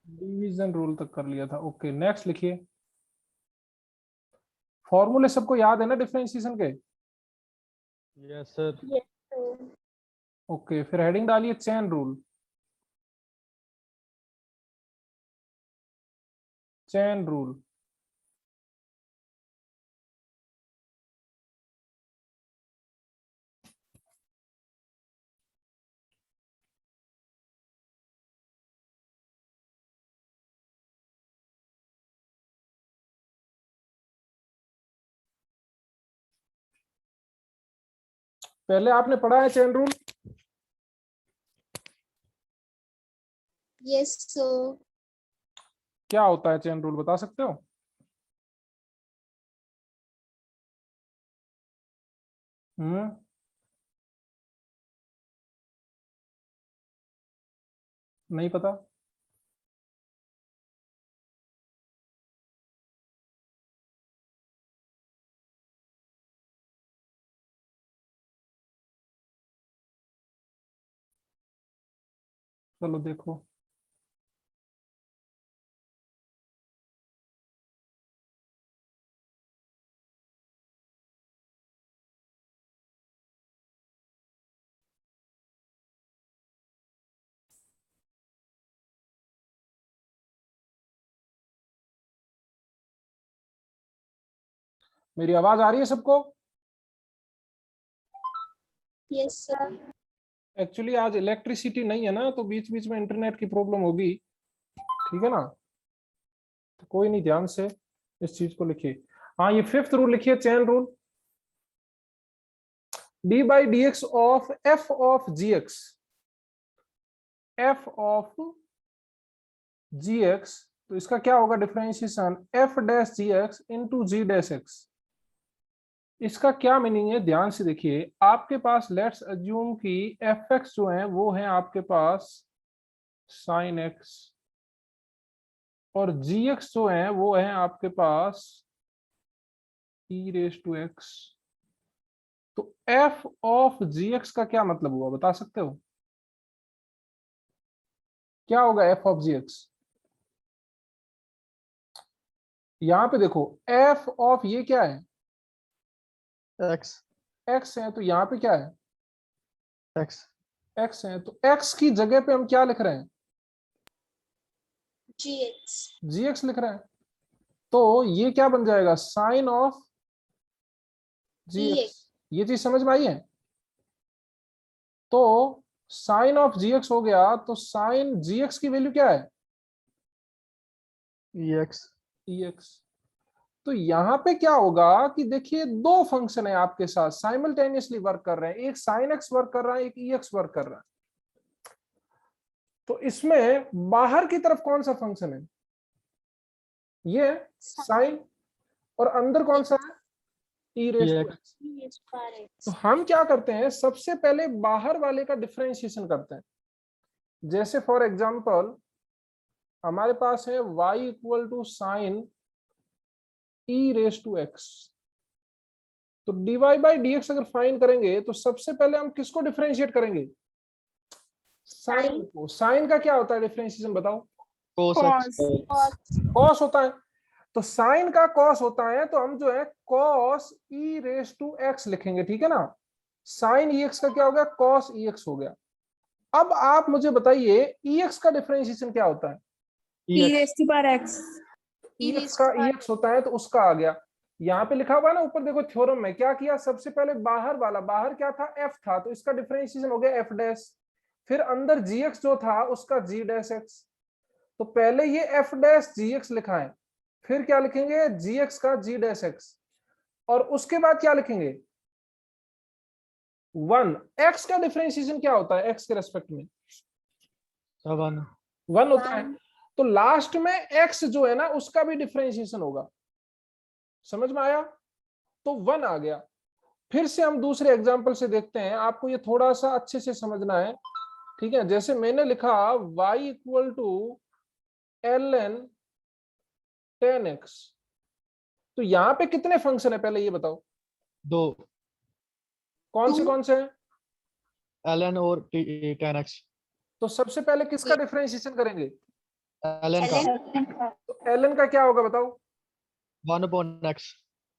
Division rule तक कर लिया था। ओके, नेक्स्ट लिखिए। फॉर्मूले सबको याद है ना डिफरेंशिएशन के? Yes sir. ओके, फिर हेडिंग डालिए चेन रूल। Chain rule. पहले आपने पढ़ा है चेन रूल? Yes sir. क्या होता है चेन रूल, बता सकते हो? हम्म, नहीं पता? चलो देखो। मेरी आवाज आ रही है सबको? Yes sir. एक्चुअली आज इलेक्ट्रिसिटी नहीं है ना, तो बीच बीच में इंटरनेट की प्रॉब्लम होगी, ठीक है ना? तो कोई नहीं, ध्यान से इस चीज को लिखिए। हाँ, ये फिफ्थ रूल लिखिए, chain rule. D by d x of f of g x, f of g x, तो इसका क्या होगा differentiation? F dash g x into g dash x. इसका क्या मीनिंग है, ध्यान से देखिए। आपके पास लेट्स अज्यूम कि एफ एक्स जो है वो है आपके पास साइन एक्स, और जी एक्स जो है वो है आपके पास ई रेस टू एक्स। तो एफ ऑफ जी एक्स का क्या मतलब हुआ, बता सकते हो? क्या होगा एफ ऑफ जी एक्स? यहां पे देखो, एफ ऑफ ये क्या है? एक्स। एक्स है, तो यहाँ पे क्या है? एक्स। एक्स है, तो एक्स की जगह पे हम क्या लिख रहे हैं? जी एक्स। जी एक्स लिख रहे हैं। तो ये क्या बन जाएगा? Sine of g x. ये चीज समझ में आई है? तो साइन ऑफ जी एक्स हो गया, तो साइन जी एक्स की वैल्यू क्या है? ई एक्स। ई एक्स। तो यहां पे क्या होगा कि देखिए, दो फंक्शन है आपके साथ साइमल्टेनियसली वर्क कर रहे हैं, एक साइन एक्स वर्क कर रहा है, एक ई एक्स वर्क कर रहा है। तो इसमें बाहर की तरफ कौन सा फंक्शन है? ये साइन, और अंदर कौन सा है? ई रेस टू एक्स। तो हम क्या करते हैं, सबसे पहले बाहर वाले का डिफरेंशिएशन करते हैं। जैसे फॉर एग्जांपल हमारे पास है y equal to sine e raise to x. तो dy बाई डी एक्स अगर फाइंड करेंगे तो सबसे पहले हम किसको डिफरेंशिएट करेंगे? साइन को। साइन का क्या होता है डिफरेंशिएशन, बताओ? Cos x. कॉस होता है। तो साइन का कॉस होता है, तो हम जो है cos e raise to x लिखेंगे, ठीक है ना? साइन ई एक्स का क्या हो गया? कॉस ई एक्स हो गया। अब आप मुझे बताइए ई एक्स का डिफरेंशिएशन क्या होता है? ई एक्स। ई एक्स का ई एक्स होता है, तो उसका आ गया। यहाँ पे लिखा हुआ है ना ऊपर, देखो थ्योरम में क्या किया, सबसे पहले बाहर वाला, बाहर क्या था? एफ था, तो इसका डिफरेंशिएशन हो गया एफ डैश। फिर अंदर जी एक्स जो था उसका जी डैश एक्स। तो पहले ये एफ डैश जी एक्स लिखा है, फिर क्या लिखेंगे? जी एक्स का जी डैश एक्स, और उसके बाद क्या लिखेंगे? वन। एक्स का डिफरेंशिएशन क्या होता है एक्स के रेस्पेक्ट में? वन। वन होता है। तो लास्ट में एक्स जो है ना उसका भी डिफरेंशिएशन होगा। समझ में आया? तो वन आ गया। फिर से हम दूसरे एग्जांपल से देखते हैं, आपको ये थोड़ा सा अच्छे से समझना है, ठीक है? जैसे मैंने लिखा y equal to l n tan x. तो यहां पे कितने फंक्शन है पहले ये बताओ? दो। कौन से हैं? एल एन और टेन एक्स। तो सबसे पहले किसका डिफरेंशिएशन करेंगे? ln का तो ln का क्या होगा बताओ? 1/x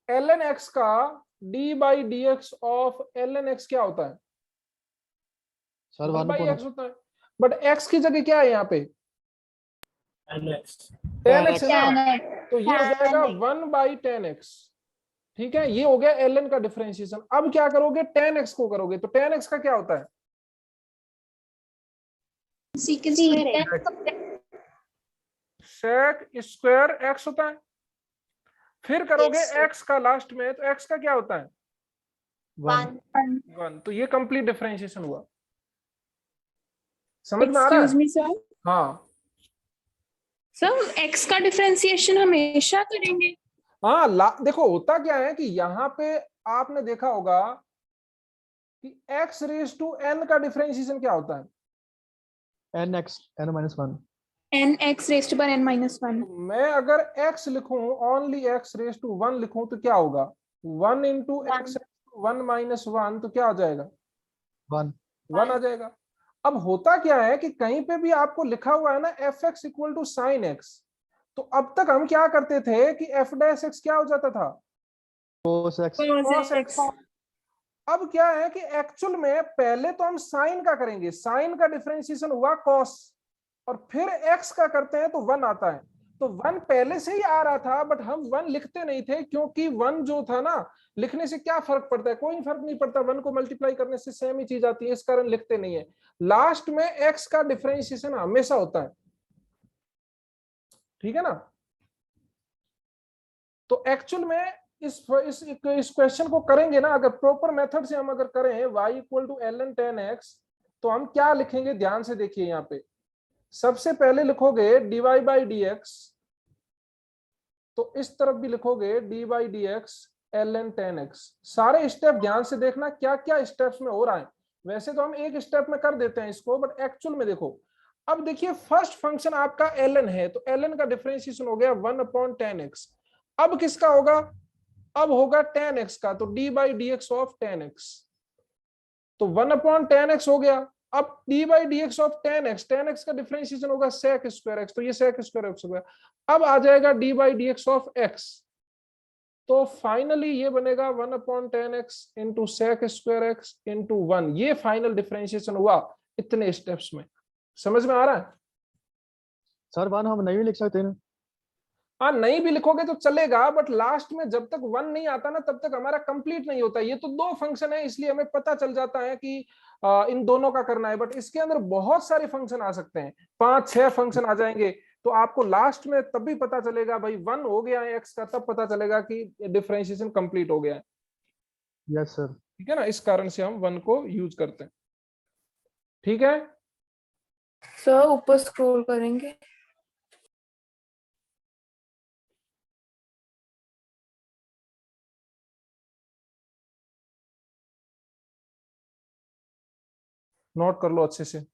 ln x का d/dx ऑफ ln x क्या होता है? सर 1/x होता है। बट x की जगह क्या है यहाँ पे? 10x है ना, तो ये हो जाएगा 1/10x। ठीक है, ये हो गया ln का डिफरेंशिएशन। अब क्या करोगे? 10x को करोगे, तो 10x का क्या होता है? sec स्क्वायर x होता है। फिर करोगे Yes, sir. x का लास्ट में, तो x का क्या होता है? 1 1। तो ये कंप्लीट डिफरेंशिएशन हुआ। समझ में आ रहा एक्सक्यूज है? मी सर, हाँ सर एक्स का डिफरेंशिएशन हमेशा करेंगे? हाँ, देखो होता क्या है कि यहाँ पे आपने देखा होगा कि x रेज टू n का डिफरेंशिएशन क्या होता है? nx n-1 n x raised पर एन माइनस वन। तो मैं अगर x लिखूं, ओनली x रेज टू 1 लिखूं, तो क्या होगा? 1 इंटू x 1 माइनस 1, तो क्या आ जाएगा? 1 1 आ जाएगा। अब होता क्या है कि कहीं पे भी आपको लिखा हुआ है ना fx equal to sine x, तो अब तक हम क्या करते थे कि f डैश x क्या हो जाता था? cos x cos x। अब क्या है कि एक्चुअल में पहले तो हम साइन का करेंगे, साइन का डिफरेंशिएशन हुआ cos, और फिर x का करते हैं तो 1 आता है। तो 1 पहले से ही आ रहा था, बट हम 1 लिखते नहीं थे, क्योंकि 1 जो था ना, लिखने से क्या फर्क पड़ता है? कोई फर्क नहीं पड़ता, 1 को मल्टीप्लाई करने से सेम ही चीज आती है, इस कारण लिखते नहीं है। लास्ट में x का डिफरेंशिएशन हमेशा होता है। ठीक है ना? तो एक्चुअल में इस क्वेश्चन को करेंगे ना, अगर प्रॉपर मेथड से हम अगर करें y equal to ln 10x, तो हम क्या लिखेंगे? ध्यान से देखिए यहाँ पे। सबसे पहले लिखोगे dy/dx, तो इस तरफ भी लिखोगे dy/dx ln 10x। सारे स्टेप ध्यान से देखना, क्या क्या स्टेप्स में हो रहा है। वैसे तो हम एक स्टेप में कर देते हैं इसको, बट एक्चुअल में देखो। अब देखिए, फर्स्ट फंक्शन आपका ln है, तो ln का डिफरेंशिएशन हो गया 1/10x। अब किसका होगा? अब होगा 10x का, तो d/dx ऑफ 10x, तो 1/10x हो गया। अब d/dx ऑफ 10x, 10x का डिफरेंशिएशन होगा sec स्क्वायर x, तो ये sec स्क्वायर x हो गया। अब आ जाएगा d/dx ऑफ x, तो फाइनली ये बनेगा 1/10x into sec square x into 1। ये फाइनल डिफरेंशिएशन हुआ इतने स्टेप्स में। समझ में आ रहा है? सर 1 हम नहीं लिख सकते ना? हाँ, नहीं भी लिखोगे तो चलेगा, बट लास्ट में जब तक 1 नहीं आता ना, तब तक हमारा कंप्लीट नहीं होता। ये तो 2 फंक्शन है, इसलिए हमें पता चल जाता है कि इन दोनों का करना है, बट इसके अंदर बहुत सारे फंक्शन आ सकते हैं, 5-6 फंक्शन आ जाएंगे। तो आपको लास्ट में तब भी पता चलेगा भाई 1 हो गया है x का, तब पता चलेगा कि डिफरेंशिएशन कंप्लीट हो गया है। Yes sir. ठीक है ना? इस कारण से हम 1 को यूज करते हैं। ठीक है, सर ऊपर स्क्रॉल करेंगे। नोट कर लो अच्छे से।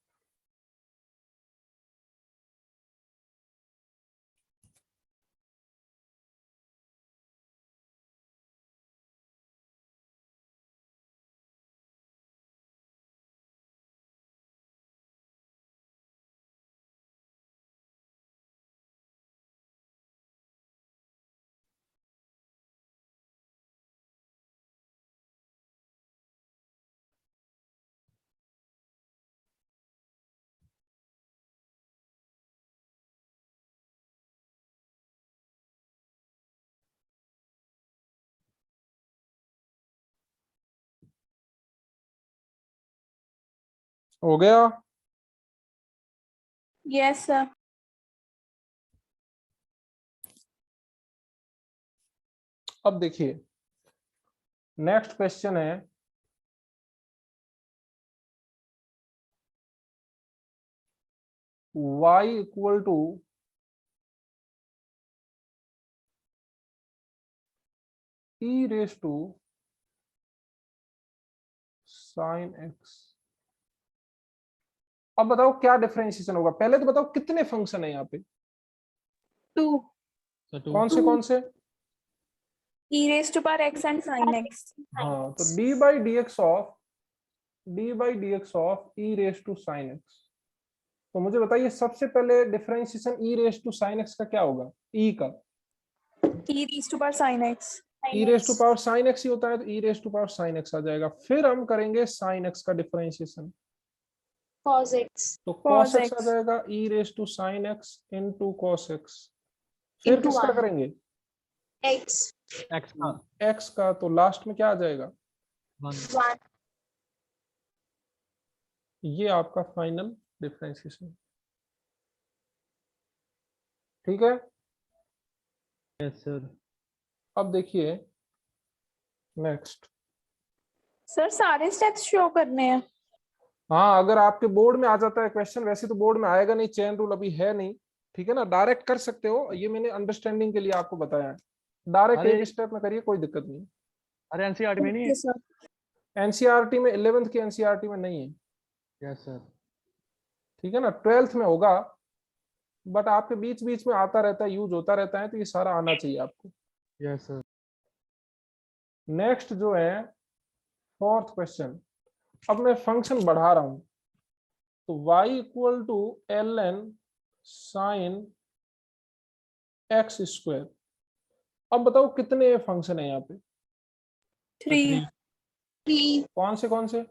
हो गया? Yes sir. अब देखिए, नेक्स्ट क्वेश्चन है y equal to e raise to sine x। अब बताओ क्या डिफरेंशिएशन होगा? पहले तो बताओ कितने फंक्शन है यहाँ पे? 2 सर 2 कौन से? e raised to power x and sin x। हाँ, तो d/dx of e raise to sine x। तो मुझे बताइए सबसे पहले differentiation e raise to sine x का क्या होगा, ई का e raised to power sin x. E raise to power sine x ही होता है, तो e raise to power sine x आ जाएगा। फिर हम करेंगे साइन एक्स का डिफरेंशिएशन, cos x तो Cos cos x आ x. जाएगा e raise to sine x into cos x। फिर Into किसका 1. करेंगे, x x का x का, तो लास्ट में क्या आ जाएगा, 1। 1 ये आपका फाइनल डिफरेंशिएशन। ठीक है, यस सर। अब देखिए नेक्स्ट। सर सारे स्टेप्स शो करने हैं। हाँ, अगर आपके बोर्ड में आ जाता है क्वेश्चन, वैसे तो बोर्ड में आएगा नहीं, चेन रूल अभी है नहीं, ठीक है ना, डायरेक्ट कर सकते हो, ये मैंने अंडरस्टैंडिंग के लिए आपको बताया है, डायरेक्ट अरे एक स्टेप में करिए, कोई दिक्कत नहीं। अरे एनसीईआरटी में नहीं है। Okay, sir. एनसीईआरटी में 11th की एनसीईआरटी में नहीं है, यस सर। ठीक है ना, 12th में होगा, बट आपके बीच बीच में आता रहता है, यूज होता रहता है, तो ये सारा आना चाहिए आपको। Yes sir. नेक्स्ट जो है 4th क्वेश्चन। अब मैं फंक्शन बढ़ा रहा हूं, तो y equal to ln sine x square. अब बताओ कितने फंक्शन है यहाँ पे, 3 3 कौन से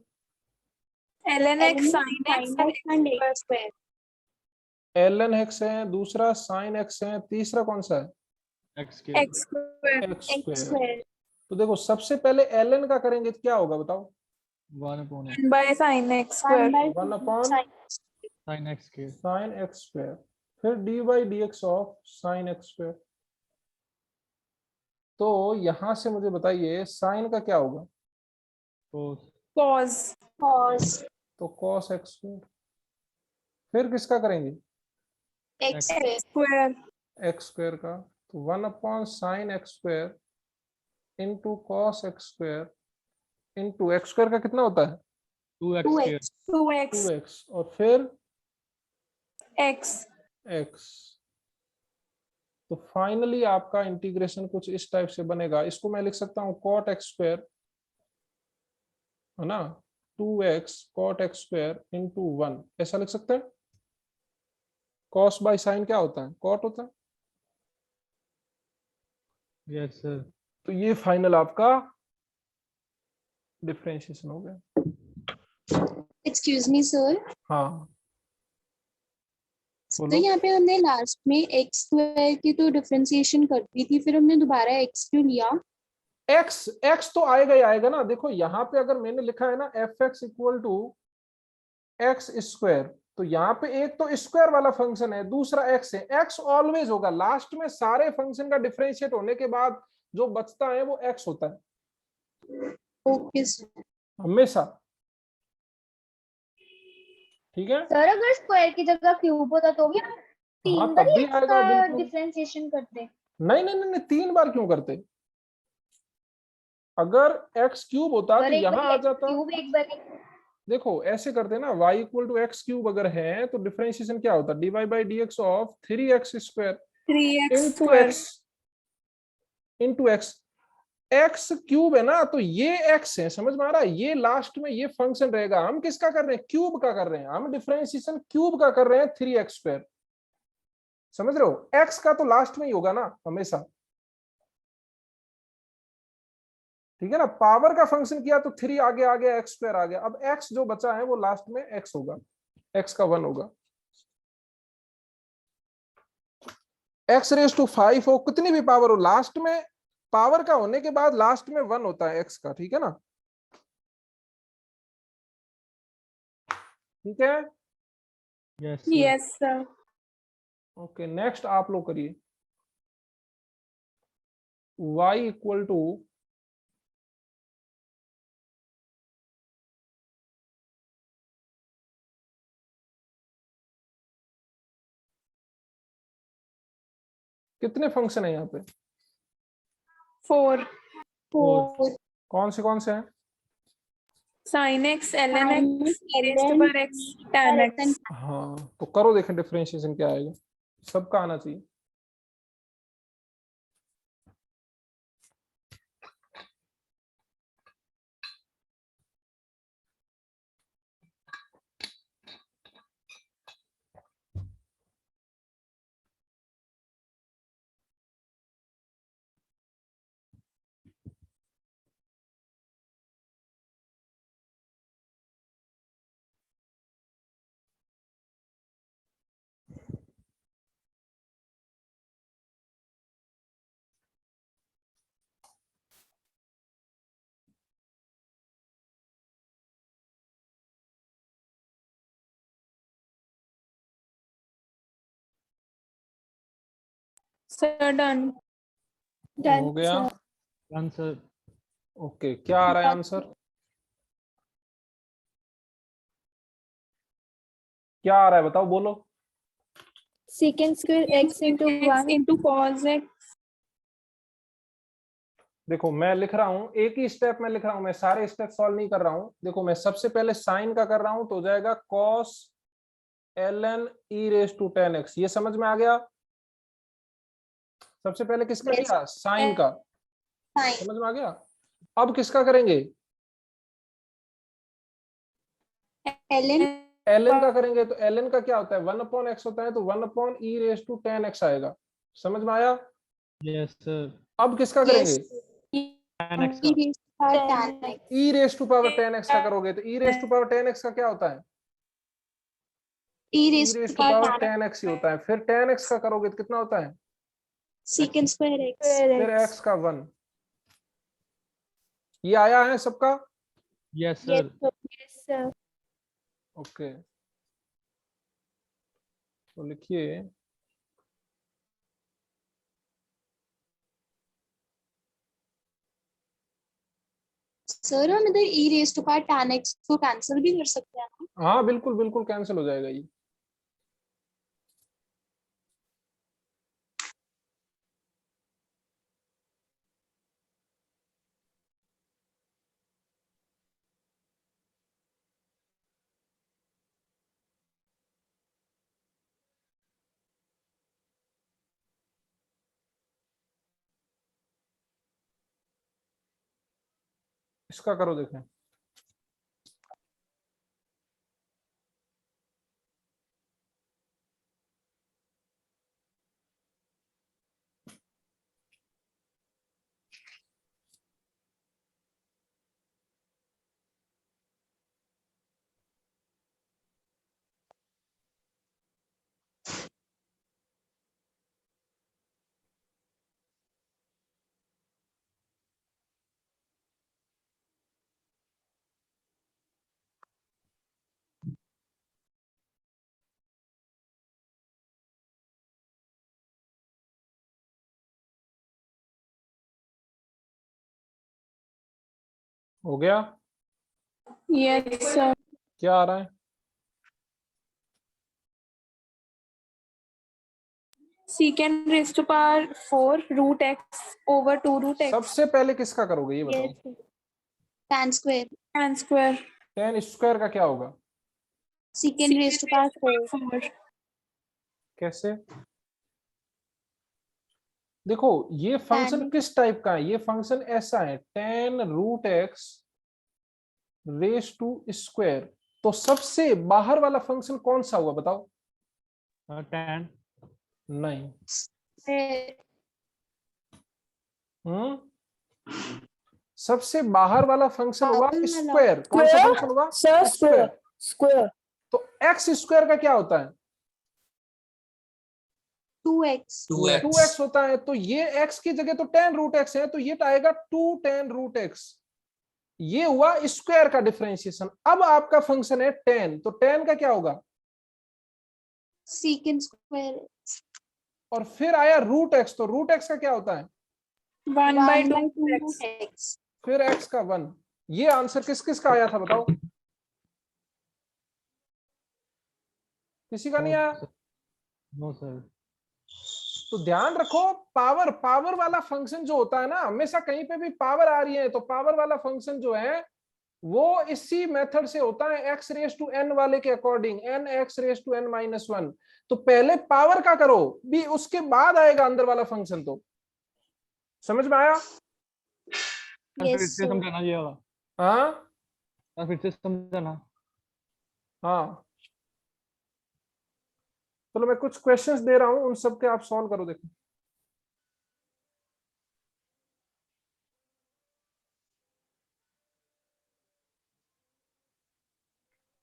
ln x sin x sin x and x square ln x है, दूसरा sin x है, तीसरा कौन सा है x के x square x x square. square तो देखो सबसे पहले ln का करेंगे तो क्या होगा बताओ, 1/x 1 by sin x 1 square. by 1 upon sin sin x के साइन एक्स स्क्वायर, फिर D by d x of sine x square. तो यहां से मुझे बताइए साइन का क्या होगा, cos cos cos तो cos एक्स स्क्वायर। फिर किसका करेंगे, x x square x square x square का, तो 1 upon sine x square into cos x square into x square का कितना होता है 2x के 2x 2x 2x, और फिर x x। तो फाइनली आपका इंटीग्रेशन कुछ इस टाइप से बनेगा, इसको मैं लिख सकता हूँ cot x स्क्वायर, है ना, 2x cot x square into 1, ऐसा लिख सकते हैं। cos बाई साइन क्या होता है, cot होता है। Yes sir. तो ये फाइनल आपका डिफरेंशिएशन हो गया। excuse me sir हाँ तो बोलो, यहाँ पे हमने लास्ट में x स्क्वायर की तो डिफरेंशिएशन कर दी थी, फिर हमने दोबारा x क्यों लिया? x तो आएगा ही आएगा ना। देखो यहाँ पे अगर मैंने लिखा है ना f x equal to x square, तो यहाँ पे एक तो स्क्वायर वाला फंक्शन है, दूसरा x है, x ऑलवेज होगा लास्ट में, सारे फंक्शन का डिफरेंशिएट होने के बाद जो बचता है वो x होता है ओके सर। हमेशा, ठीक है। सर अगर स्क्वायर की जगह क्यूब होता तो भी हम हाँ 3 बार तब ही भी एक्स आएगा का बिल्कुल, डिफरेंशिएशन करते। नहीं नहीं नहीं, 3 बार क्यों करते, अगर x क्यूब होता सर तो एक यहाँ बार आ एक्स जाता। क्यूब एक बार देखो ऐसे करते ना, y equal to x cube अगर है तो डिफरेंशिएशन क्या होता है, d y by d x of 3x square 3x into square. X into x. X cube है ना, तो ये एक्स है, समझ में आ रहा है, ये लास्ट में ये फंक्शन रहेगा। हम किसका कर रहे हैं, क्यूब का कर रहे हैं, हम डिफरेंशिएशन क्यूब का कर रहे हैं 3x स्क्वायर, समझ रहे हो, एक्स का तो लास्ट में ही होगा ना हमेशा, ठीक है ना। पावर का फंक्शन किया तो 3 आगे आ गया, एक्स स्क्वायर आ गया, अब एक्स जो बचा है वो लास्ट में एक्स होगा, एक्स का 1 होगा। एक्स रेस टू 5 हो, कितनी भी पावर हो, लास्ट में पावर का होने के बाद लास्ट में 1 होता है एक्स का, ठीक है ना, ठीक है। Yes Yes sir. Okay next आप लोग करिए, y इक्वल टू कितने फंक्शन है यहाँ पे, 4 4 कौन से हैं, sin x ln sin x e raised to ln power x tan x. हाँ तो करो देखें डिफरेंशिएशन क्या आएगा, सबका आना चाहिए। Sir, done. हो गया। Done, sir. ओके, क्या आ रहा है आंसर? क्या आ रहा है बताओ, बोलो। Secant square x into X 1. into cos x. देखो मैं लिख रहा हूं, एक ही स्टेप में लिख रहा हूं, मैं सारे स्टेप सॉल्व नहीं कर रहा हूं। देखो मैं सबसे पहले साइन का कर रहा हूं, तो हो जाएगा cos ln e raise to tan x. ये समझ में आ गया? सबसे पहले किसका Yes. किया? साइन का। Fine. समझ में आ गया? अब किसका करेंगे? ln ln का करेंगे। तो ln का क्या होता है? 1/x होता है, तो 1/e raise to tan x आएगा। समझ में आया? Yes, sir. अब किसका yes करेंगे? 10x e का. raised to power tan x. e raise to power tan x का करोगे, तो e raise to power tan x का क्या होता है? e e raised raise to to power power tan tan x ही होता है। फिर टेन एक्स का करोगे तो कितना होता है? secant square x. फिर x का 1। ये आया है सबका? Yes, sir. Yes, sir. Okay, तो लिखिए सर हम इधर e raised to power tan x को कैंसिल भी कर सकते हैं ना? हाँ बिल्कुल बिल्कुल कैंसिल हो जाएगा ये। इसका करो देखें। हो गया? Yes, sir. क्या आ रहा है? Secant raised to power 4 root x over 2 root x. सबसे पहले किसका करोगे ये बताओ? Yes, sir. tan square Tan square. Ten square का क्या होगा? secant raised to power 4. 4. कैसे? देखो ये फंक्शन Tan. किस टाइप का है? ये फंक्शन ऐसा है, tan root x raise to square. तो सबसे बाहर वाला फंक्शन कौन सा हुआ बताओ? 10. नहीं। Square. सबसे बाहर वाला फंक्शन हुआ बाहर वाला। स्क्वायर। कौन सा फंक्शन हुआ? स्क्वायर। Square. तो एक्स स्क्वायर का क्या होता है? 2x. 2x होता है। तो ये x की जगह तो टेन रूट एक्स है, तो ये आएगा 2 टेन रूट एक्स। ये हुआ स्क्वायर का डिफरेंशिएशन। अब आपका फंक्शन है टेन, तो टेन का क्या होगा? secant square और फिर आया रूट एक्स, तो रूट एक्स का क्या होता है? 1 by 1 by 2 2 x. root x. फिर x का 1। ये आंसर किस किस का आया था बताओ? किसी का नहीं आया? No, sir. तो ध्यान रखो, पावर पावर वाला फंक्शन जो होता है ना, हमेशा कहीं पे भी पावर आ रही है तो पावर वाला फंक्शन जो है वो इसी मेथड से होता है, x रेज टू n वाले के according, n x raise to n minus 1। तो पहले पावर का करो भी, उसके बाद आएगा अंदर वाला फंक्शन। तो समझ में आया? फिर Yes, से sir. समझाना ये वाला. हाँ फिर से समझाना. हाँ, चलो मैं कुछ क्वेश्चंस दे रहा हूं, उन सब के आप सॉल्व करो। देखो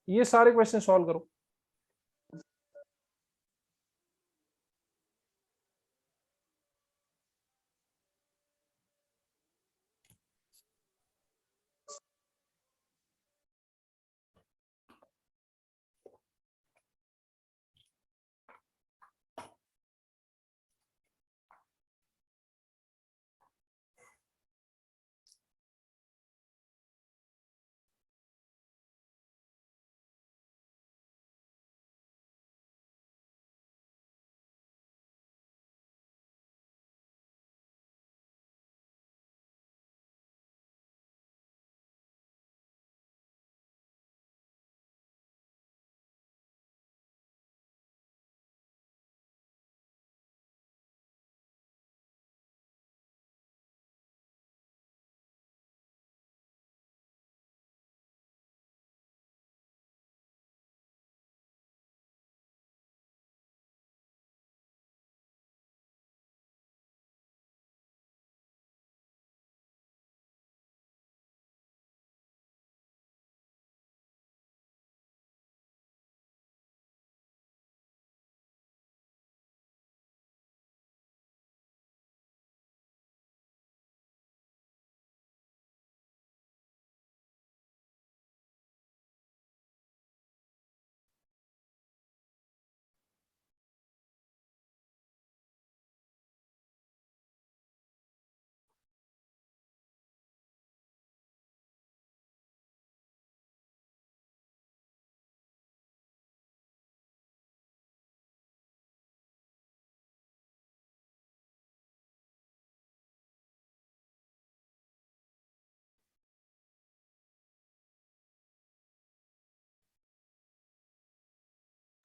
ये सारे क्वेश्चन सॉल्व करो।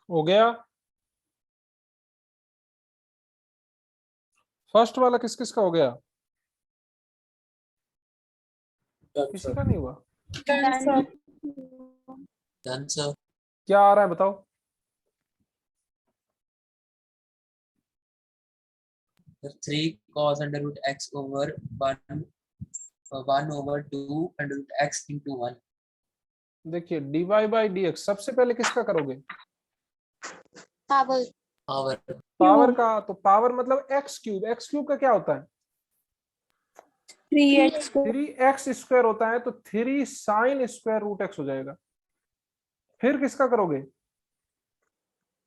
हो गया। फर्स्ट वाला किस किस का हो गया? किसी का नहीं हुआ? Done, sir. Done, sir. क्या आ रहा है बताओ? The 3 cos under root x over 1 over 2 under root x into 1. देखिए dy बाई dx सबसे पहले किसका करोगे? Power Power. पावर का। तो पावर मतलब एक्स क्यूब। एक्स क्यूब का क्या होता है? 3x को 3x स्क्वायर होता है, तो 3 साइन स्क्वायर रूट एक्स हो जाएगा। फिर किसका करोगे?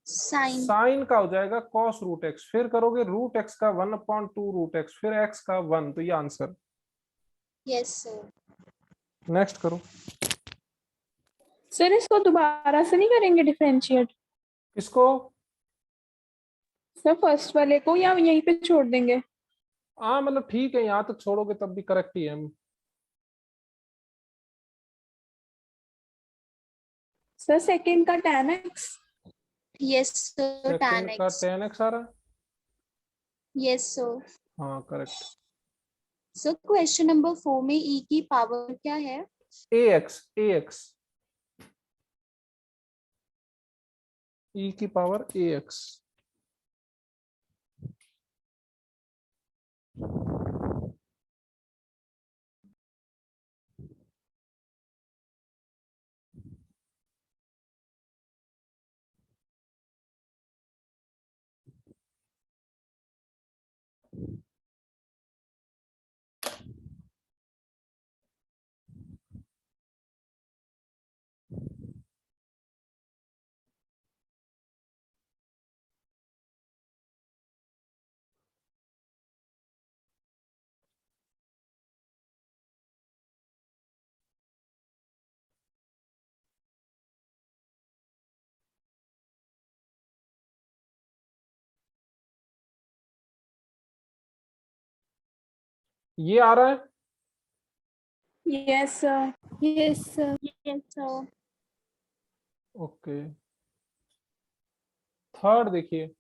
साइन साइन का हो जाएगा कॉस रूट एक्स। फिर करोगे रूट एक्स का 1/2 रूट एक्स, फिर एक्स का 1। तो ये आंसर। Yes sir. नेक्स्ट करो। सर इसको दोबारा से नहीं करेंगे डिफरेंशिएट? इसको सर फर्स्ट वाले को या यहीं पे छोड़ देंगे? हाँ मतलब ठीक है, यहाँ तक छोड़ोगे तब भी करेक्ट ही है। सर सेकंड का tan x। Yes sir, tan second का x। tan x आ रहा है। Yes sir. हाँ करेक्ट। सर क्वेश्चन नंबर 4 में e की पावर क्या है? ax e की पावर ax। ये आ रहा है। Yes sir. Yes, sir. Yes sir. Okay third देखिए।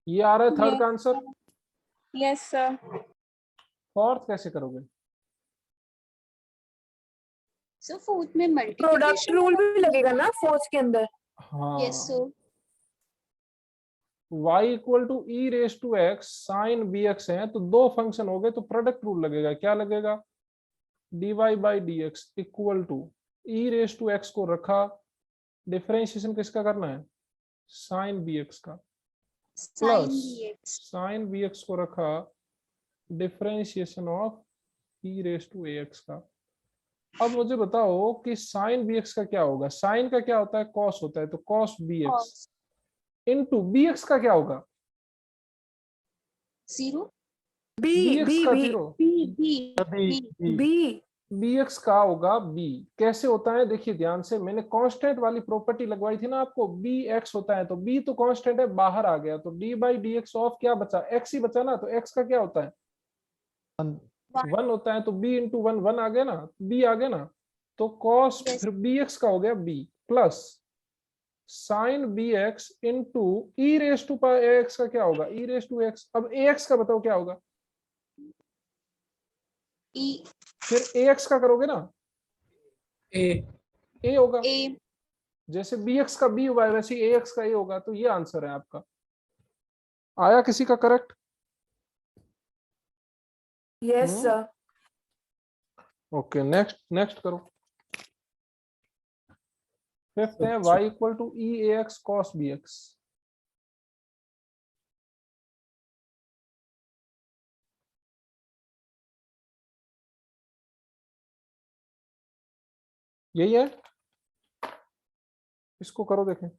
ये आ रहा है थर्ड का आंसर। Yes sir. फोर्थ कैसे करोगे? सर फोर्थ में प्रोडक्ट मल्टीप्लिकेशन। रूल भी लगेगा ना फोर्थ के अंदर? हाँ yes sir. y equal to e raise to x sine b x है, तो दो फंक्शन हो गए तो प्रोडक्ट रूल लगेगा। क्या लगेगा? dy by d x equal to e raise to x को रखा, डिफरेंशिएशन किसका करना है? साइन बी एक्स का, sine plus bx। Sine b x को रखा, differentiation of e raise to a x का। अब मुझे बताओ कि साइन बी एक्स का क्या होगा? साइन का क्या होता है? कॉस होता है, तो cos b x cos into b x का क्या होगा? 0 बी बी एक्स बी का b 0। b b b x का होगा बी। कैसे होता है देखिए ध्यान से, मैंने कांस्टेंट वाली प्रॉपर्टी लगवाई थी ना आपको। बी एक्स होता है, तो बी तो कांस्टेंट है, बाहर आ गया, तो D by d x of क्या बचा? एक्स ही बचा ना। तो एक्स का क्या होता है? 1 होता है, तो बी इंटू 1 1 आ गया ना, बी आ गया ना। तो कॉस Yes. फिर बी एक्स का हो गया b, plus sine b x into e raise to pi x का क्या होगा? E raise to x. अब ए एक्स का बताओ क्या होगा? e फिर ए एक्स का करोगे ना, A. ए होगा। a। जैसे बी एक्स का बी हुआ है वैसे ए एक्स का ए होगा। तो ये आंसर है आपका। आया किसी का correct? Yes sir. Okay next next करो। फिफ्थ है y equal to e a x cos b x. यही है, इसको करो देखें।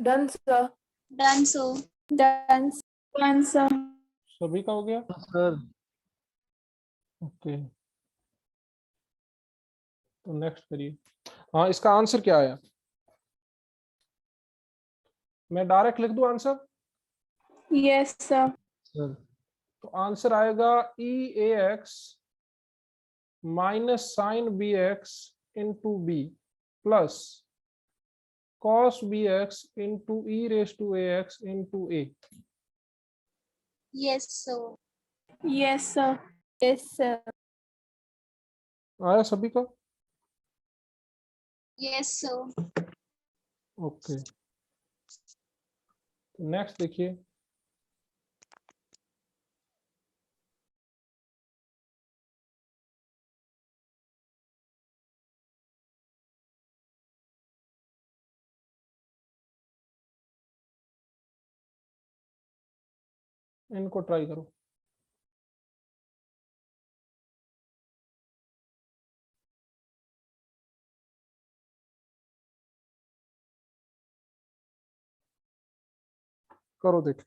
Done, sir. Done, so. Done. Done, sir. सभी का हो गया? सर ओके, तो नेक्स्ट करिए। हाँ, इसका आंसर क्या आया? मैं डायरेक्ट लिख दूं आंसर? Yes, sir. सर तो आंसर आएगा e a x minus sine b x into b plus cos b x into e raise to a x into a. Yes, so. Yes, sir. Yes, sir. आया सभी का? Yes, so. Okay, तो next देखिए। इनको try करो। करो देख।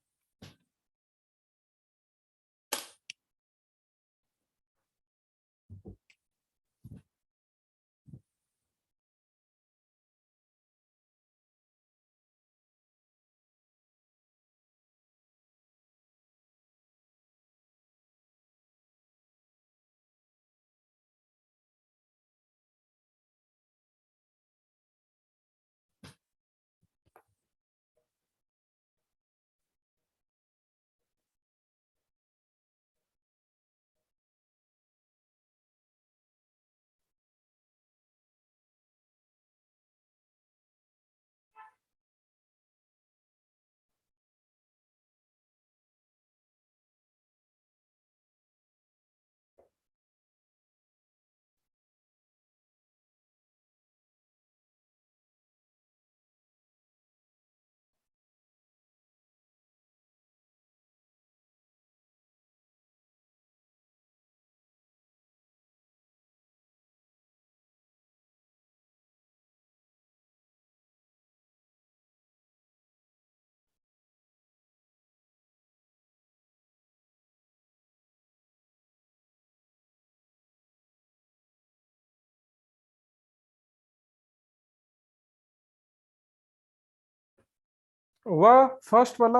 वाह, फर्स्ट वाला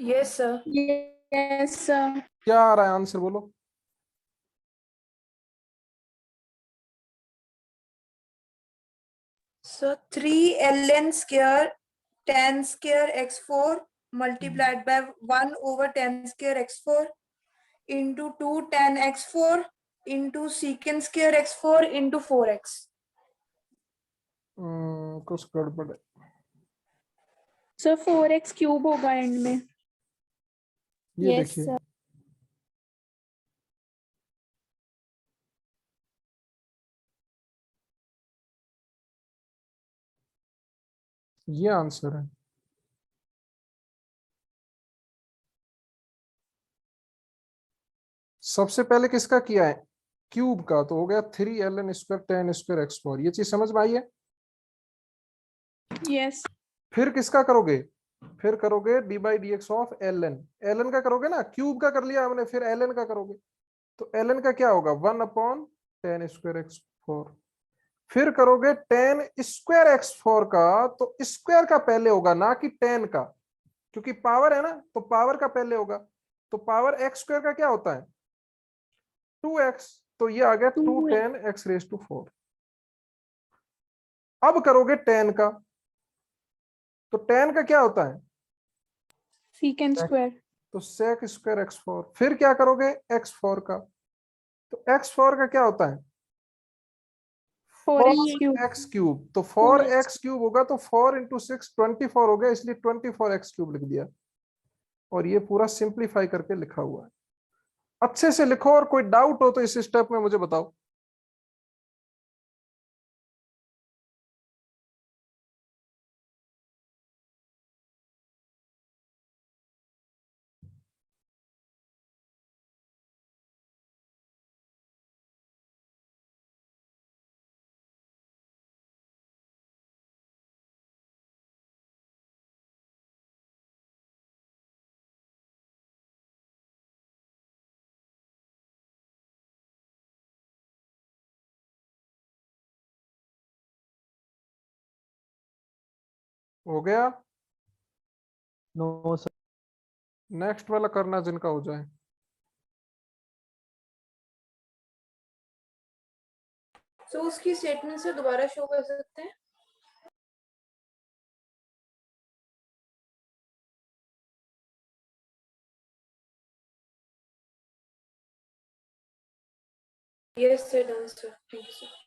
Yes, sir. Yes, sir. क्या आ रहा है आंसर बोलो? So 3 ln square tan square x4 multiplied by 1 over tan square x4 into 2 tan x4 into secant square x4 into 4x. कुछ गड़बड़ है। Sir, 4x cube होगा एंड में। ये Yes, देखिए, sir. ये आंसर है। सबसे पहले किसका किया है? क्यूब का, तो हो गया 3 ln² tan² x4। ये चीज समझ में आई है? Yes. फिर किसका करोगे? फिर करोगे D by d x of ln। ln का करोगे ना, क्यूब का कर लिया हमने, फिर ln का करोगे तो ln का क्या होगा? 1/tan² x4। फिर करोगे tan² x4 का, तो स्क्वायर का पहले होगा ना कि tan का, क्योंकि पावर है ना, तो पावर का पहले होगा। तो पावर x² का क्या होता है? 2x। तो ये आ गया 2 tan x⁴। अब करोगे tan का, तो tan का क्या होता है? Secant square. तो sec² x4। फिर क्या करोगे? x4 का, तो x4 का क्या होता है? 4x cube. x³ तो 4x³ होगा, तो 4 इंटू 6 24 हो गया, इसलिए 24x³ लिख दिया। और ये पूरा सिंप्लीफाई करके लिखा हुआ है। अच्छे से लिखो, और कोई डाउट हो तो इस स्टेप में मुझे बताओ। हो गया? No sir. नेक्स्ट वाला करना जिनका हो जाए। सो उसकी स्टेटमेंट से दोबारा शो कर सकते हैं? Yes sir, done sir, thank you sir.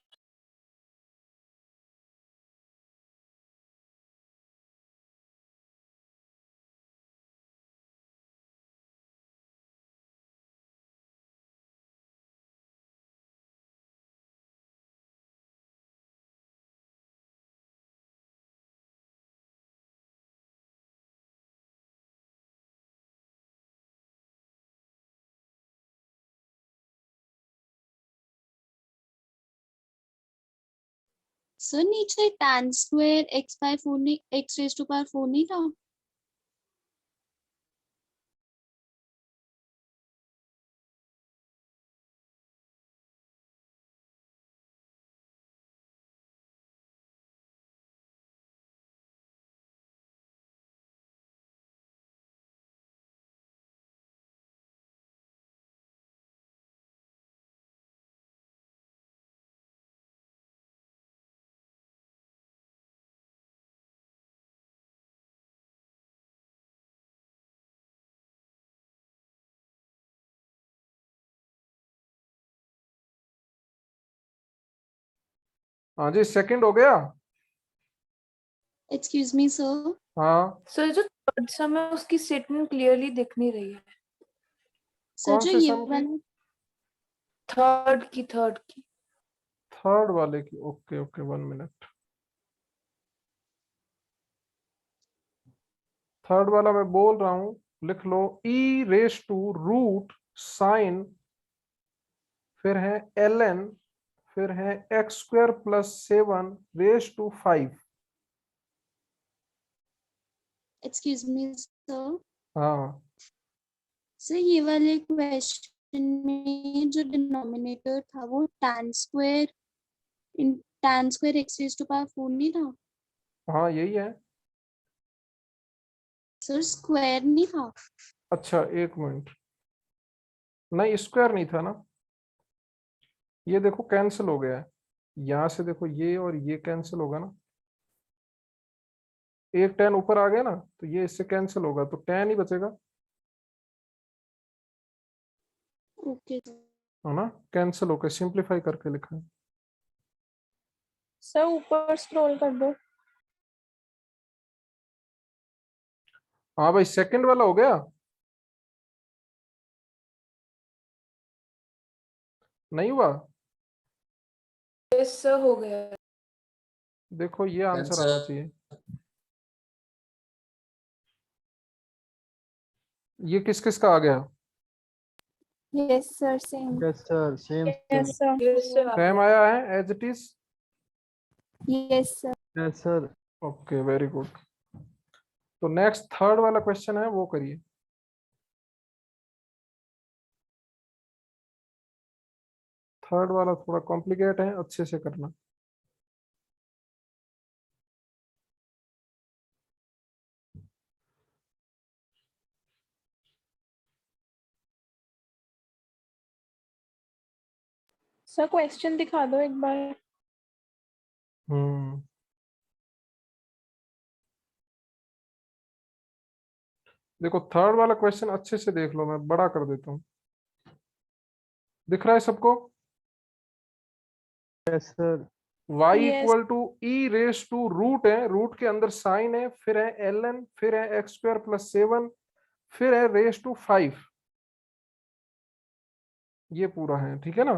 Sir नीचे tan स्क्वायर x/4 नहीं, x रेज टू पावर 4 नहीं था? हाँ जी, सेकंड हो गया। Excuse me sir. हाँ, सर जो थर्ड सम है उसकी स्टेटमेंट क्लियरली दिख नहीं रही है। सर कौन जो से ये सम की? वाला थर्ड की थर्ड वाले की? Okay okay, 1 minute. थर्ड वाला मैं बोल रहा हूं, लिख लो। E raise to root sine, फिर है ln, फिर है x² + 7 raise to 5। Excuse me sir. हाँ, सर ये वाले क्वेश्चन में जो डिनोमिनेटर था वो tan square x raise to power 4 नहीं था? हाँ यही है। सर स्क्वायर नहीं था? अच्छा, 1 मिनट। नहीं, स्क्वायर नहीं था ना। ये देखो कैंसिल हो गया है। यहां से देखो, ये और ये कैंसिल होगा ना। एक tan ऊपर आ गया ना, तो ये इससे कैंसिल होगा, तो tan ही बचेगा, ओके है ना। कैंसिल होकर सिंप्लीफाई करके लिखा है। सर ऊपर स्क्रॉल कर दो। हाँ भाई, सेकंड वाला हो गया? नहीं हुआ? यस सर, हो गया। देखो ये आंसर Answer. आना चाहिए। ये किस किस का आ गया? Yes sir, same. Yes sir, same yes sir. Yes sir, आ सेम गया। आया है as it is. Yes sir. Yes sir. Okay, very good. तो नेक्स्ट थर्ड वाला क्वेश्चन है, वो करिए। थर्ड वाला थोड़ा कॉम्प्लिकेट है, अच्छे से करना। सर क्वेश्चन दिखा दो एक बार। हम्म, देखो थर्ड वाला क्वेश्चन अच्छे से देख लो, मैं बड़ा कर देता हूँ। दिख रहा है सबको? Yes sir. y Yes. Equal to e raise to root है, रूट के अंदर साइन है, फिर है ln, फिर है x² + 7, फिर है रेस टू 5। ये पूरा है, ठीक है ना।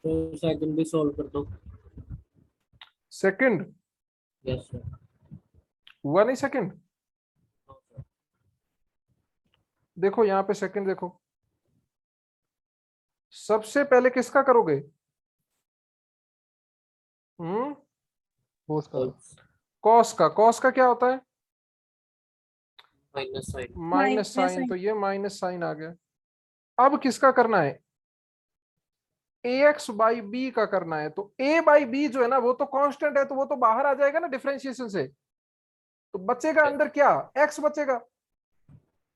तो सेकंड भी सॉल्व कर दो। Second yes sir. हुआ नहीं सेकंड? देखो यहाँ पे सेकंड देखो, सबसे पहले किसका करोगे? कोस का। कॉस का। कॉस का क्या होता है? Minus sine. Minus sine, sign. तो ये माइनस साइन आ गया। अब किसका करना है, ax बाई बी का करना है। तो a बाई बी जो है ना वो तो कांस्टेंट है, तो वो तो बाहर आ जाएगा ना डिफरेंशिएशन से, तो बचेगा अंदर क्या, x बचेगा।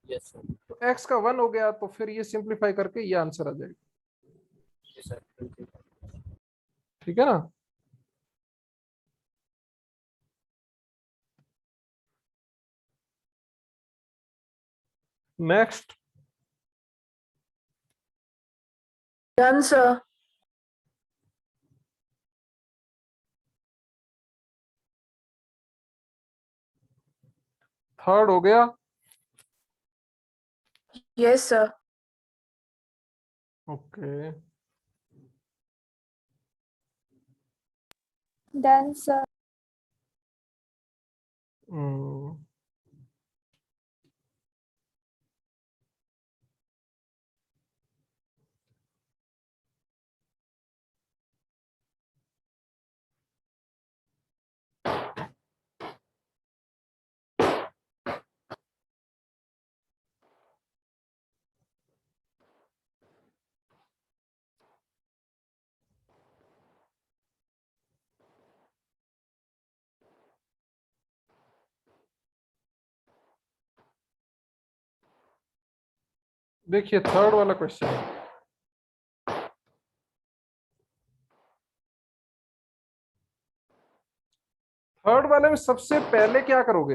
Yes, sir. तो x का 1 हो गया, तो फिर ये सिंप्लीफाई करके ये आंसर आ जाएगा। Yes, sir. Thank you. ठीक है ना। नेक्स्ट। Done, sir. थर्ड हो गया। Yes, sir. Okay Done, sir. हम्म, देखिए थर्ड वाला क्वेश्चन, थर्ड वाले में सबसे पहले क्या करोगे,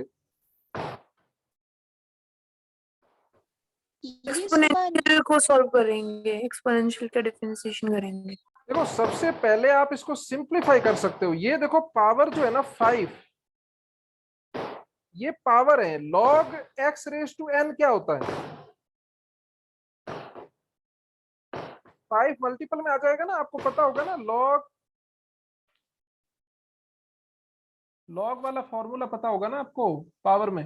एक्सपोनेंशियल को सॉल्व करेंगे, एक्सपोनेंशियल का डिफरेंशिएशन करेंगे। देखो सबसे पहले आप इसको सिंप्लीफाई कर सकते हो। ये देखो पावर जो है ना 5, ये पावर है, log x raise to n क्या होता है, 5 मल्टीपल में आ जाएगा ना, आपको पता होगा ना, लॉग वाला फॉर्मूला पता होगा ना आपको पावर में,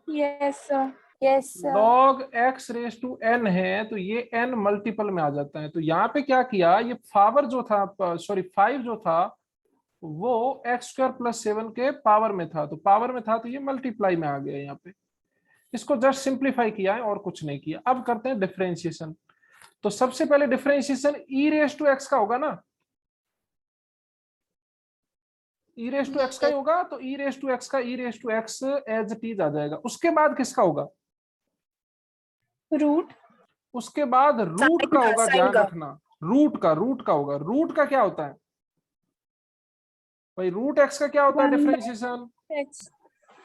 Yes, sir. Yes, sir. log x raise to n है, तो ये n मल्टीपल में आ जाता है। तो यहाँ पे क्या किया, ये पावर जो था, सॉरी 5 जो था वो एक्स स्क्वायर प्लस 7 के पावर में था, तो पावर में था तो ये मल्टीप्लाई में आ गया यहाँ पे। इसको जस्ट सिंप्लीफाई किया है और कुछ नहीं किया। अब करते हैं डिफरेंशिएशन। तो सबसे पहले differentiation e raise to x का होगा ना, ई रेज टू एक्स का ही होगा, तो ई रेज टू एक्स का e raise to x as it is आ जाएगा। उसके बाद किसका होगा, Root. उसके बाद रूट Sin का का, होगा, sin ध्यान का। रखना, रूट का होगा। रूट का क्या होता है भाई, रूट एक्स का क्या होता है 1 by differentiation, x.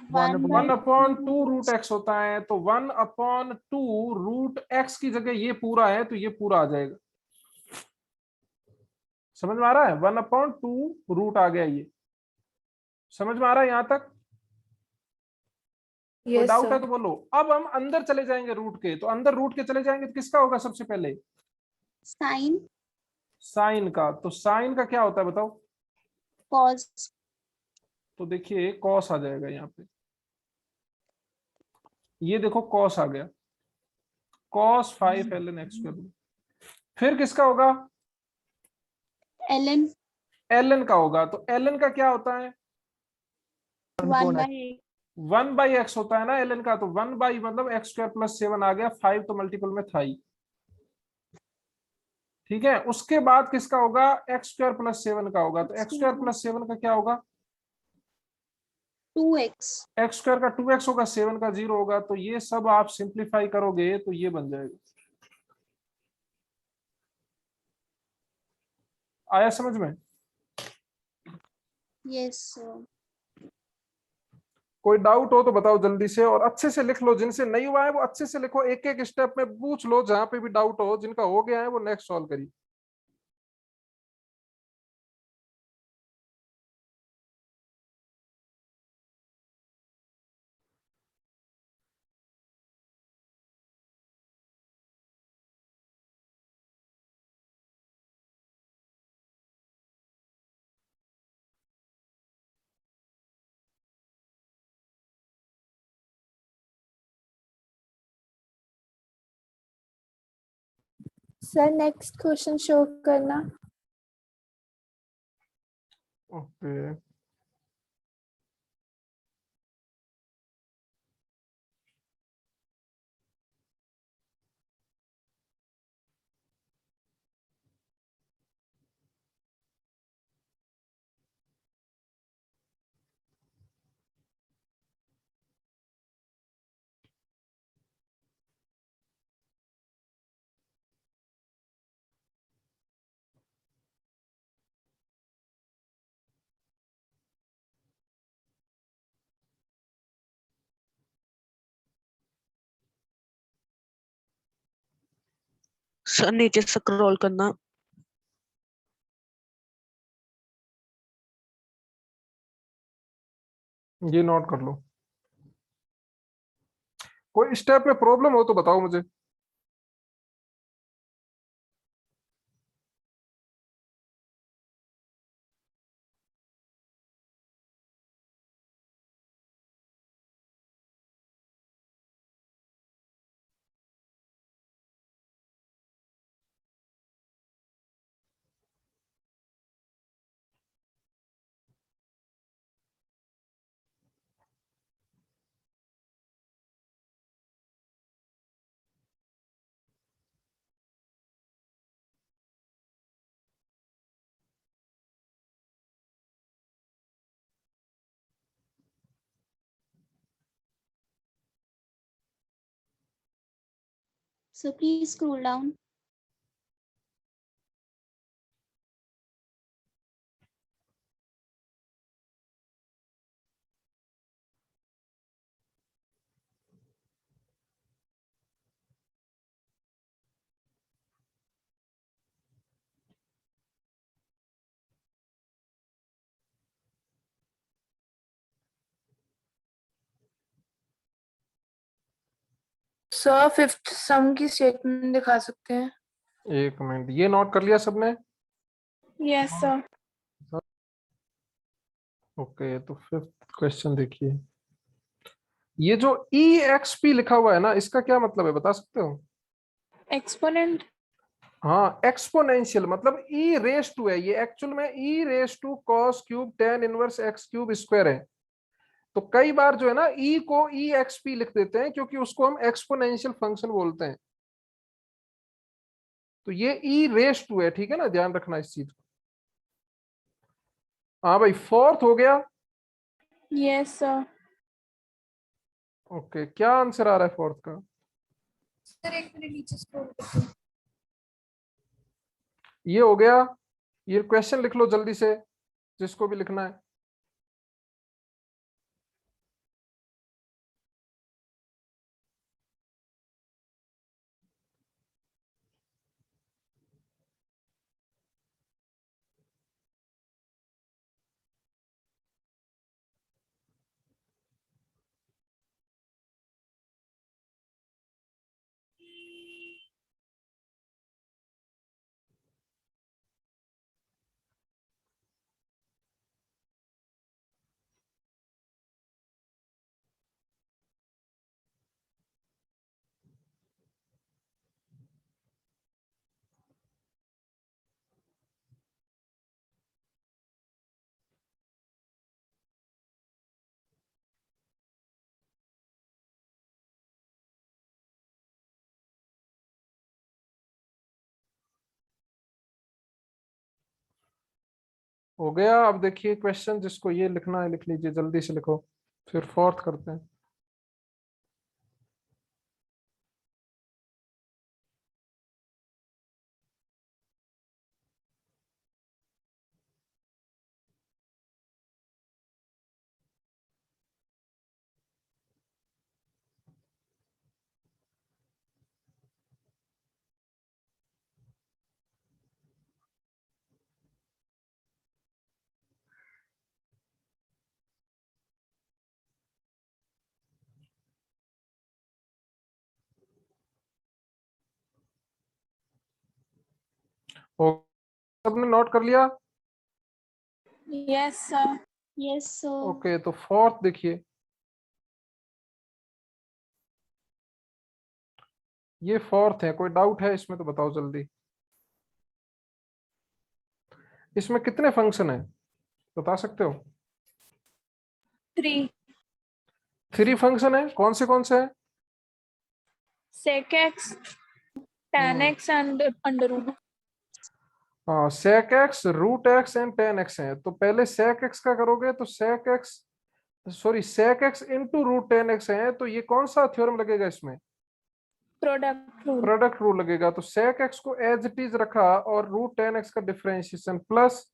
1 one by upon two root x होता है। तो 1/2 रूट एक्स की जगह ये पूरा है, तो ये पूरा आ जाएगा। समझ में आ रहा है, 1/2 रूट आ गया, ये समझ में आ रहा है यहां तक, कोई Yes, डाउट है sir. तो बोलो। अब हम अंदर चले जाएंगे रूट के, तो अंदर रूट के चले जाएंगे तो किसका होगा सबसे पहले, sin साइन का। तो साइन का क्या होता है बताओ, cos तो देखिए कॉस आ जाएगा यहाँ पे, ये देखो कॉस आ गया, cos 5 ln x स्क्वायर। फिर किसका होगा, ln ln का होगा। तो ln का क्या होता है, 1 by 1/x होता है ना ln का। तो 1 बाई मतलब एक्स स्क्वायर प्लस 7 आ गया, 5 तो मल्टीपल में था ही। ठीक है, उसके बाद किसका होगा, एक्स स्क्वायर प्लस 7 का होगा। तो एक्स स्क्वायर प्लस 7 का क्या होगा, 2x एक्स स्क्वायर का 2x होगा, 7 का 0 होगा। तो ये सब आप सिंप्लीफाई करोगे तो ये बन जाएगा। आया समझ में, yes sir. कोई डाउट हो तो बताओ जल्दी से, और अच्छे से लिख लो। जिनसे नहीं हुआ है वो अच्छे से लिखो, एक एक स्टेप में पूछ लो, जहां पे भी डाउट हो। जिनका हो गया है वो नेक्स्ट सॉल्व करिए। Sir, next question show करना. ओके सर नीचे स्क्रॉल करना। ये नोट कर लो। कोई स्टेप में प्रॉब्लम हो तो बताओ मुझे। So please scroll down. Sir fifth सम की स्टेटमेंट दिखा सकते हैं? एक मिनट, ये नोट कर लिया सबने? Yes, sir. ओके, तो फिफ्थ क्वेश्चन देखिए। ये जो ई एक्स पी लिखा हुआ है ना, इसका क्या मतलब है बता सकते हो? Exponent. हाँ, एक्सपोनेंशियल मतलब ई रेस टू है, ये एक्चुअल में e raise to cos cube tan inverse x cube square है। तो कई बार जो है ना ई को ई एक्स पी लिख देते हैं क्योंकि उसको हम एक्सपोनेंशियल फंक्शन बोलते हैं। तो ये ई रेस टू है, ठीक है ना, ध्यान रखना इस चीज को। हाँ भाई, फोर्थ हो गया। Yes, sir. ओके, क्या आंसर आ रहा है फोर्थ का? सर एक मिनट नीचे स्क्रॉल करते हैं। ये हो गया। ये क्वेश्चन लिख लो जल्दी से, जिसको भी लिखना है। हो गया। अब देखिए क्वेश्चन, जिसको ये लिखना है लिख लीजिए, जल्दी से लिखो, फिर फोर्थ करते हैं। हो, सबने नोट कर लिया? Yes, sir. Yes, sir. Okay, तो फोर्थ देखिए। ये फोर्थ है, कोई डाउट है इसमें तो बताओ जल्दी। इसमें कितने फंक्शन है बता सकते हो? 3. थ्री फंक्शन है, कौन से है? Sec x, tan x and under root. हाँ, sec x, root x and tan x है। तो पहले sec x का करोगे तो sec x into root tan x है। तो ये कौन सा थ्योरम लगेगा इसमें? Product rule. प्रोडक्ट रूल लगेगा। तो sec x को एज इट इज रखा और रूट tan x का differentiation plus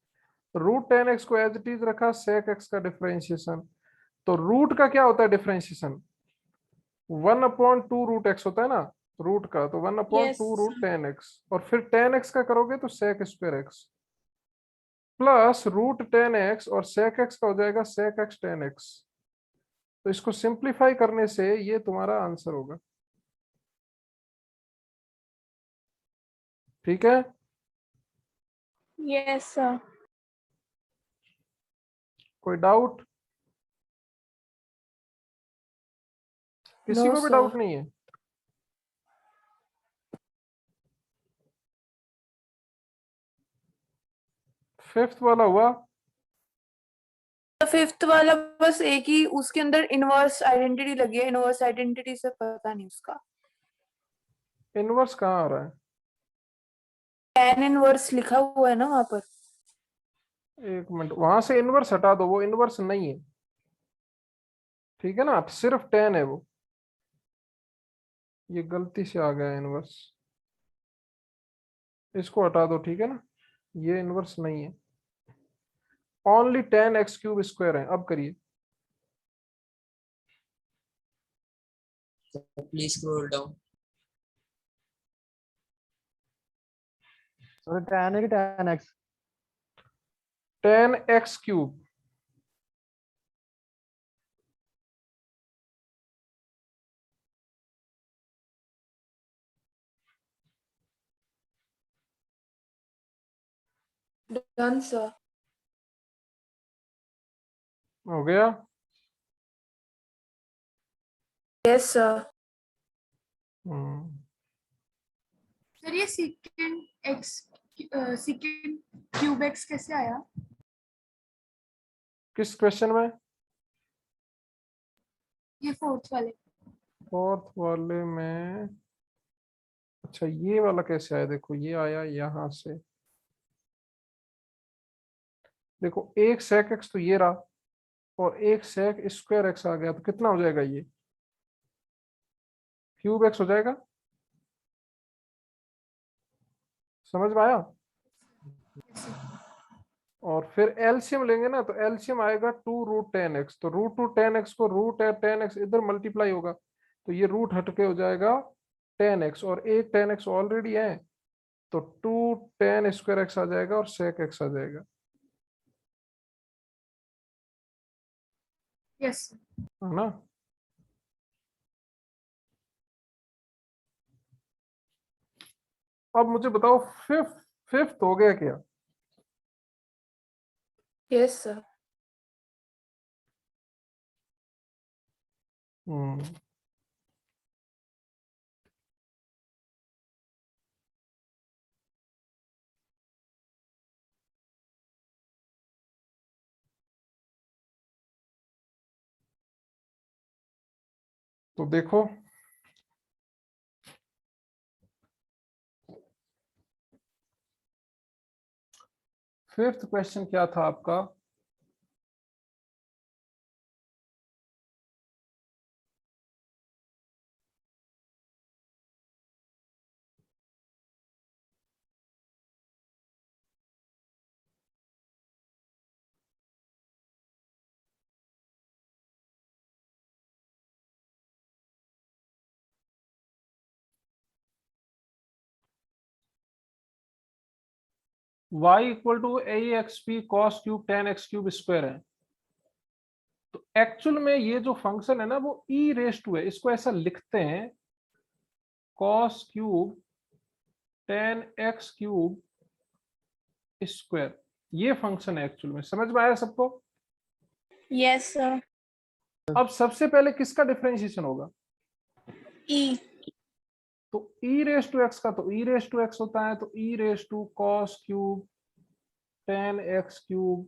root tan x को एज इट इज रखा sec x का डिफरेंशिएशन। तो रूट का क्या होता है डिफरेंशिएशन? 1/2 रूट x होता है ना। रूट का, तो 1/2 Yes. रूट 10x, और फिर 10x का करोगे तो sec square x plus root 10x, और sec x का हो जाएगा sec x 10x। तो इसको सिंप्लीफाई करने से ये तुम्हारा आंसर होगा। ठीक है, Yes, sir. कोई डाउट? किसी No, को भी sir. डाउट नहीं है? फिफ्थ वाला हुआ? फिफ्थ वाला बस एक ही, उसके अंदर इनवर्स आइडेंटिटी लगी है, इनवर्स आइडेंटिटी से पता नहीं उसका। इनवर्स कहाँ आ रहा है? tan इनवर्स लिखा हुआ है ना वहां पर। एक मिनट, वहां से इनवर्स हटा दो, वो इनवर्स नहीं है। ठीक है ना, सिर्फ 10 है वो, ये गलती से आ गया इनवर्स, इसको हटा दो। ठीक है ना, ये इनवर्स नहीं है, ओनली 10x³ स्क्वायर है। अब करिए। Please scroll down. Sir tan है कि tan x? 10x³। Done sir. हो गया? Yes sir. सर ये सेकेंड क्यूब एक्स कैसे आया? किस क्वेश्चन में? ये फोर्थ वाले। फोर्थ वाले में? अच्छा, ये वाला कैसे आया? देखो, ये आया यहां से। देखो, एक sec x तो ये रहा, और एक sec स्क्वायर x आ गया, तो कितना हो जाएगा? ये क्यूब x हो जाएगा। समझ में आया? और फिर एलसीएम लेंगे ना, तो एलसीएम आएगा 2 रूट 10x, तो रूट 2 10x को रूट 10x इधर मल्टीप्लाई होगा, तो ये रूट हटके हो जाएगा 10x, और एक 10x ऑलरेडी है, तो 2 10 स्क्वायर x आ जाएगा, और sec x आ जाएगा। यस है ना? अब मुझे बताओ, फिफ्थ हो गया क्या? Yes sir. तो देखो, फिफ्थ क्वेश्चन क्या था आपका? y equal to aexp cos cube 10x³ square है। तो एक्चुअल में ये जो फंक्शन है ना, वो e रेस टू है, इसको ऐसा लिखते हैं cos क्यूब 10x³ स्क्वायर, ये फंक्शन है एक्चुअल में। समझ में आया सबको? Yes, sir. अब सबसे पहले किसका डिफरेंशिएशन होगा? E. तो e रेस टू x का तो e रेस टू x होता है, तो e raise to cos cube 10x³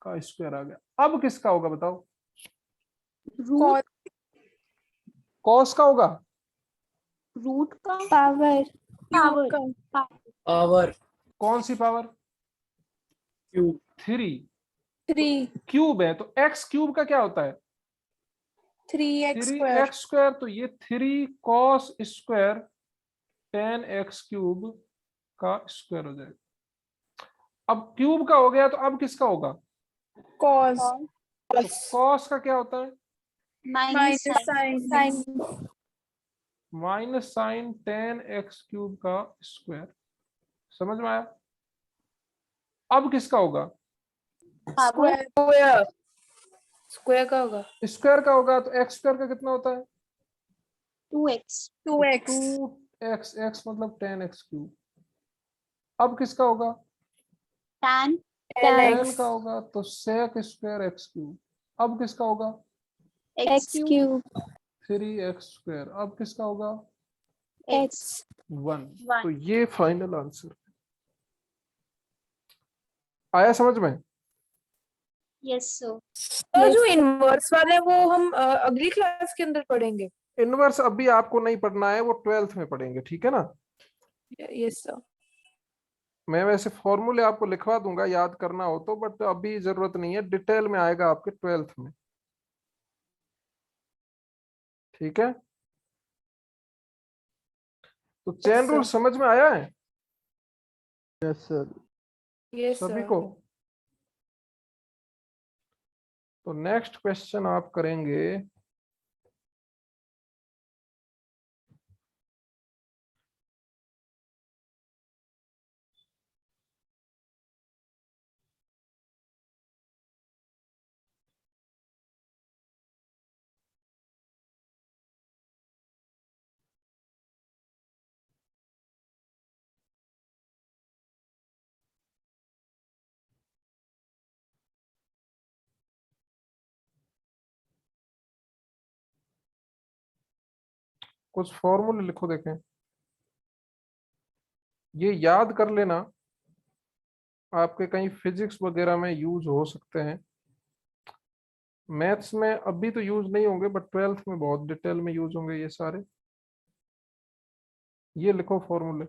का स्क्वायर आ गया। अब किसका होगा बताओ? रूट cos का होगा। रूट का Power. पावर Power कौन सी पावर? cube 3। 3. क्यूब है तो x³ का क्या होता है? 3x square. 3x स्क्वायर, तो ये 3 cos स्क्वायर 10x³ का स्क्वायर हो जाएगा। अब क्यूब का हो गया, तो अब किसका होगा? Cos. तो cos का क्या होता है? Minus Minus sign. Minus sine ten x cube का स्क्वायर। समझ में आया? अब किसका होगा? स्क्वायर स्क्वायर का होगा स्क्वायर का होगा, तो एक्स स्क्वायर का कितना होता है? 2x 2x 2x, एक्स मतलब टेन एक्स क्यूब। अब किसका होगा? tan टेन का होगा, तो सेक स्क्वायर एक्स क्यूब। अब किसका होगा? x X cube cube. Three x square. अब किसका होगा? x 1। 1 तो ये फाइनल आंसर आया समझ में? yes sir तो जो इनवर्स वाला है वो हम अगली क्लास के अंदर पढ़ेंगे। इनवर्स अभी आपको नहीं पढ़ना है, वो 12th में पढ़ेंगे, ठीक है ना? Yes sir. मैं वैसे फॉर्मूले आपको लिखवा दूंगा, याद करना हो तो, बट अभी जरूरत नहीं है, डिटेल में आएगा आपके 12th में, ठीक है? तो चेन रूल समझ में आया है यस सर। यस सभी सर। को? तो नेक्स्ट क्वेश्चन आप करेंगे कुछ फॉर्मूले लिखो, देखें, ये याद कर लेना, आपके कहीं फिजिक्स वगैरह में यूज हो सकते हैं। मैथ्स में अभी तो यूज नहीं होंगे, बट 12th में बहुत डिटेल में यूज होंगे ये सारे। ये लिखो फॉर्मूले।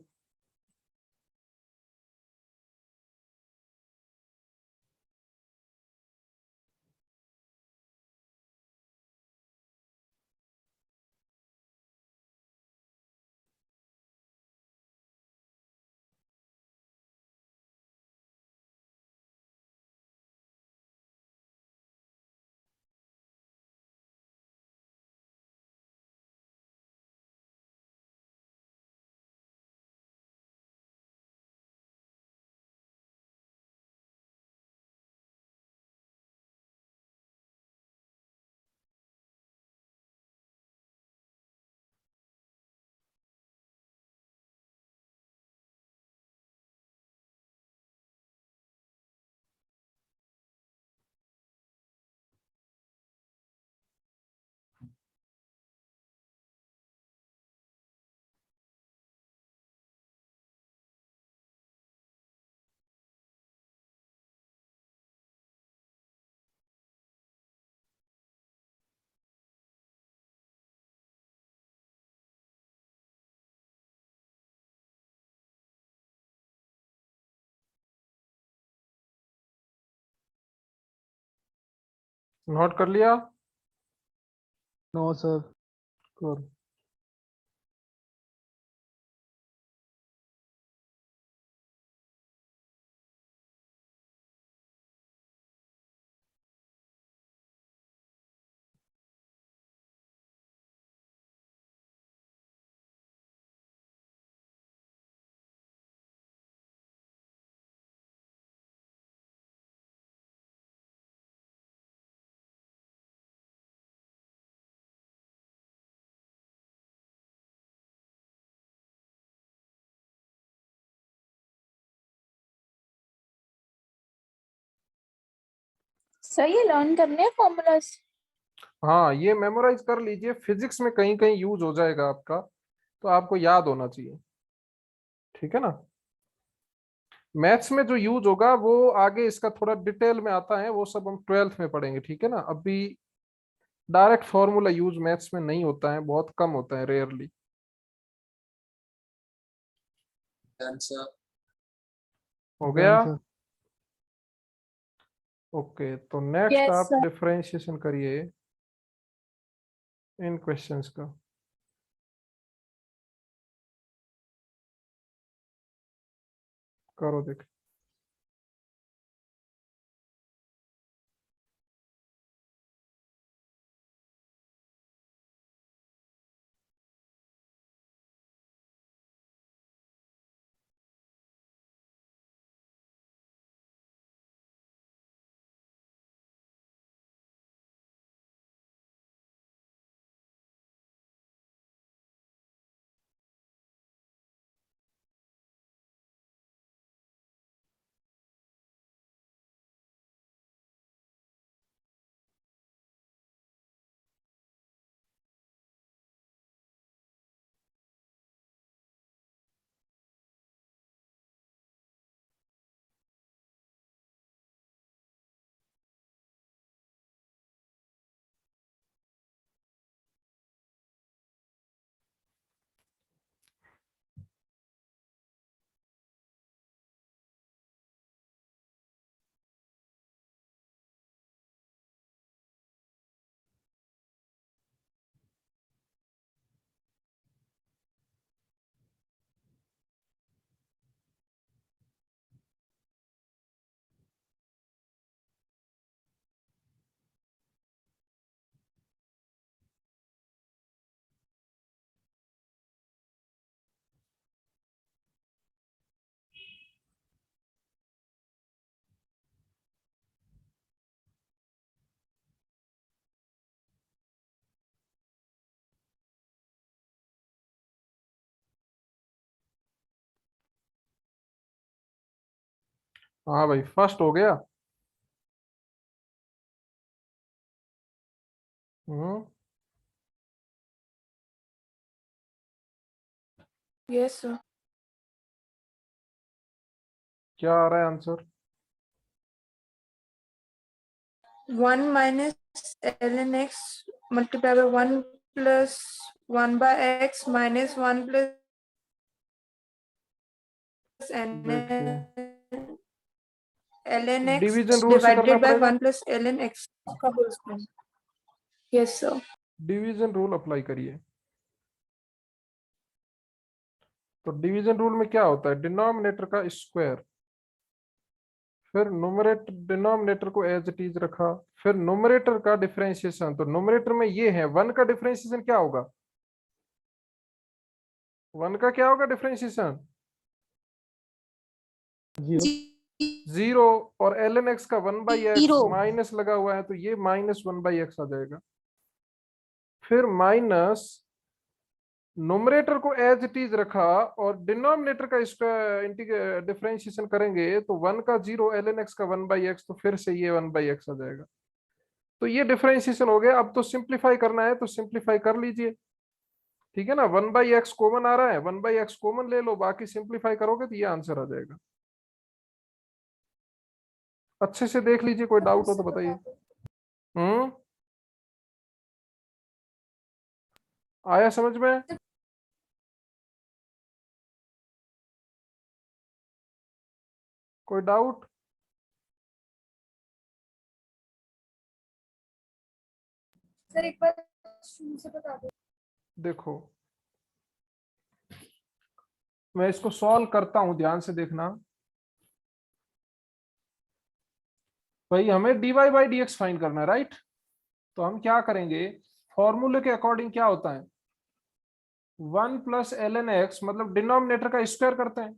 नोट कर लिया? No sir. करो। सर ये लर्न करने हैं फॉर्मूलाज। हाँ, ये मेमोराइज कर लीजिए, फिजिक्स में कहीं कहीं यूज हो जाएगा आपका, तो आपको याद होना चाहिए, ठीक है ना? मैथ्स में जो यूज होगा वो आगे इसका थोड़ा डिटेल में आता है, वो सब हम 12th में पढ़ेंगे, ठीक है ना? अभी डायरेक्ट फॉर्मूला यूज मैथ्स में नहीं होता है, बहुत कम होता है, रेयरली। Done, sir. हो गया? सर। ओके, तो नेक्स्ट Yes, आप sir. डिफरेंशिएशन करिए इन क्वेश्चंस का। करो देख। हाँ भाई, फर्स्ट हो गया। हम्म। Yes, sir. क्या आ रहा है answer? 1 minus ln x multiplied by 1 plus 1 by x minus 1 plus देखिए, ln x डिवीजन रूल से करना divided by पड़ेगा। 1 plus ln x का whole square. Yes, sir. Division rule apply करिए। तो डिवीजन रूल में क्या होता है, डिनोमिनेटर का स्क्वायर, फिर नुमरेटर, डिनोमिनेटर को एज इट इज रखा, फिर नुमरेटर का डिफरेंशिएशन। तो नुमरेटर में ये है, 1 का डिफरेंशिएशन क्या होगा, 1 का क्या होगा डिफरेंशिएशन, 0. 0। और ln x का 1/x जीरो। माइनस लगा हुआ है, तो ये माइनस 1/x आ जाएगा। फिर माइनस, नोमरेटर को एज इट इज रखा, और डिनोमिनेटर का इसका डिफरेंशिएशन करेंगे, तो 1 का 0, ln x का 1/x, तो फिर से ये 1/x आ जाएगा। तो ये डिफरेंशिएशन हो गया। अब तो सिंप्लीफाई करना है, तो सिंप्लीफाई कर लीजिए, ठीक है ना। 1/x कॉमन आ रहा है, 1/x कॉमन ले लो, बाकी सिंप्लीफाई करोगे तो ये आंसर आ जाएगा। अच्छे से देख लीजिए, कोई डाउट हो तो बताइए। हम्म, आया समझ में? कोई डाउट? सर एक बार शुरू से बता दो। देखो, मैं इसको सॉल्व करता हूं, ध्यान से देखना भाई। हमें dy by d x find करना है, राइट। तो हम क्या करेंगे, फॉर्मूले के अकॉर्डिंग क्या होता है, 1 प्लस ln x, मतलब डिनोमिनेटर का स्क्वायर करते हैं,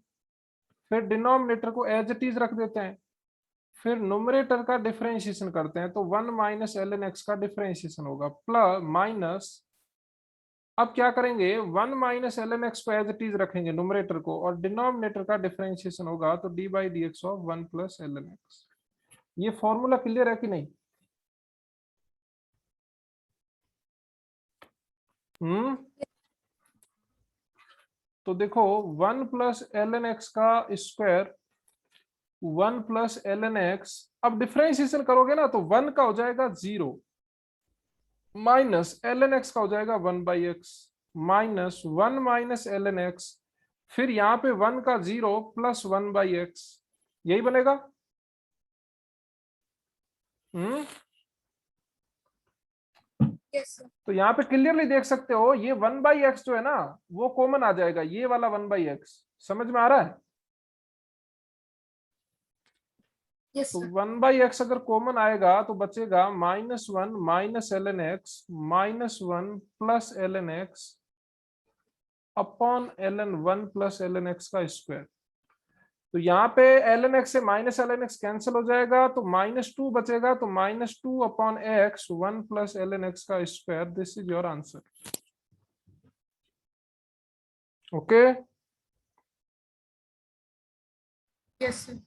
फिर डिनोमिनेटर को एज इट इज रख देते हैं, फिर नुमरेटर का डिफरेंशिएशन करते हैं, तो 1 माइनस ln x का डिफरेंशिएशन होगा, प्लस माइनस। अब क्या करेंगे, 1 माइनस ln x को एज इट इज रखेंगे नुमरेटर को, और डिनोमिनेटर का डिफरेंशिएशन होगा, तो D by d x of 1 plus ln x। ये फॉर्मूला क्लियर है कि नहीं? हम्म। तो देखो, 1 प्लस ln x का स्क्वायर, 1 प्लस ln x, अब डिफरेंशिएशन करोगे ना, तो 1 का हो जाएगा 0, माइनस ln x का हो जाएगा 1/x, minus 1 minus ln x, फिर यहाँ पे 1 का 0 प्लस 1/x, यही बनेगा। हम्म। Yes sir. तो यहाँ पे क्लियरली देख सकते हो, ये 1/x जो है ना, वो कॉमन आ जाएगा, ये वाला 1/x। समझ में आ रहा है? यस तो सर। 1/x अगर कॉमन आएगा, तो बचेगा -1 minus ln x minus 1 plus ln x upon ln 1 plus ln x का स्क्वायर। तो यहाँ पे ln x से माइनस ln x कैंसिल हो जाएगा, तो -2 बचेगा, तो -2 upon x 1 plus ln x का square. This is your answer. Okay, yes sir.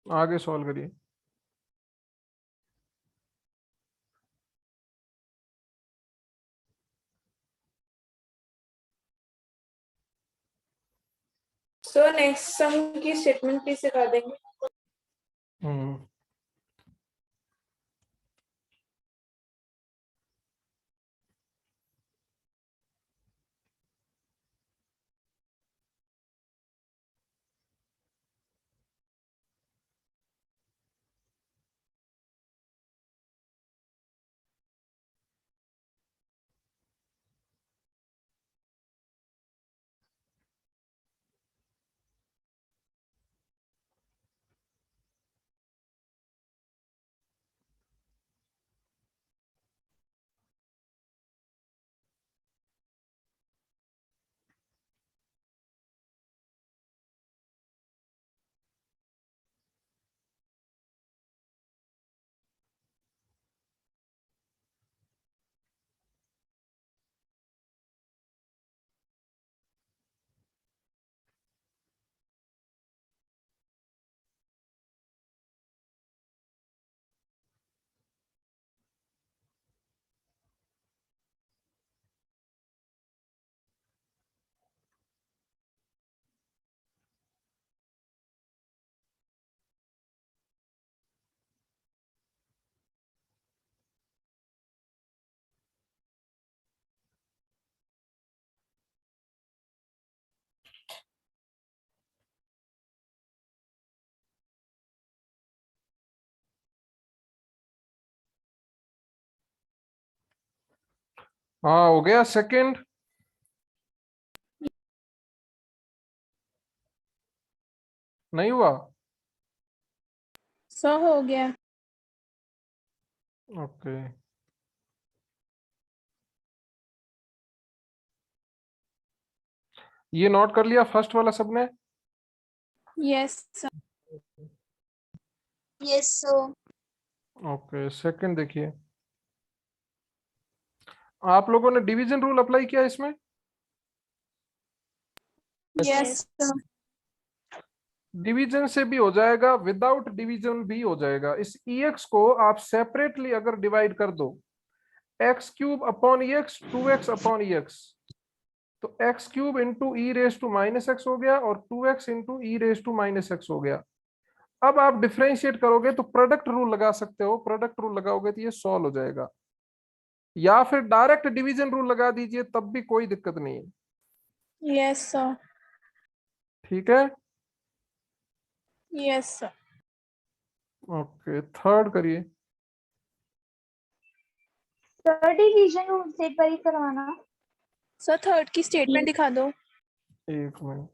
आगे सॉल्व करिए। So next sum की statement प्लीज सिखा देंगे। हम्म। हाँ हो गया सेकंड। नहीं हुआ? सर हो गया। ओके। ये नोट कर लिया फर्स्ट वाला सबने? Yes sir. Yes sir. Okay second देखिए, आप लोगों ने डिवीजन रूल अप्लाई किया इसमें? Yes sir. डिवीजन से भी हो जाएगा, विदाउट डिवीजन भी हो जाएगा। इस EX को आप सेपरेटली अगर डिवाइड कर दो, x cube upon EX 2x upon EX, तो x cube into e raise to minus x हो गया और 2x into e raise to minus x हो गया। अब आप डिफरेंशिएट करोगे तो प्रोडक्ट रूल लगा सकते हो, प्रोडक्ट रूल लगाओगे तो ये सॉल्व हो जाएगा, या फिर डायरेक्ट डिवीजन रूल लगा दीजिए, तब भी कोई दिक्कत नहीं है। Yes sir. ठीक है, यस सर। ओके थर्ड करिए। सर डिवीजन रूल से एक बार करवाना। सर थर्ड की स्टेटमेंट दिखा दो। एक मिनट,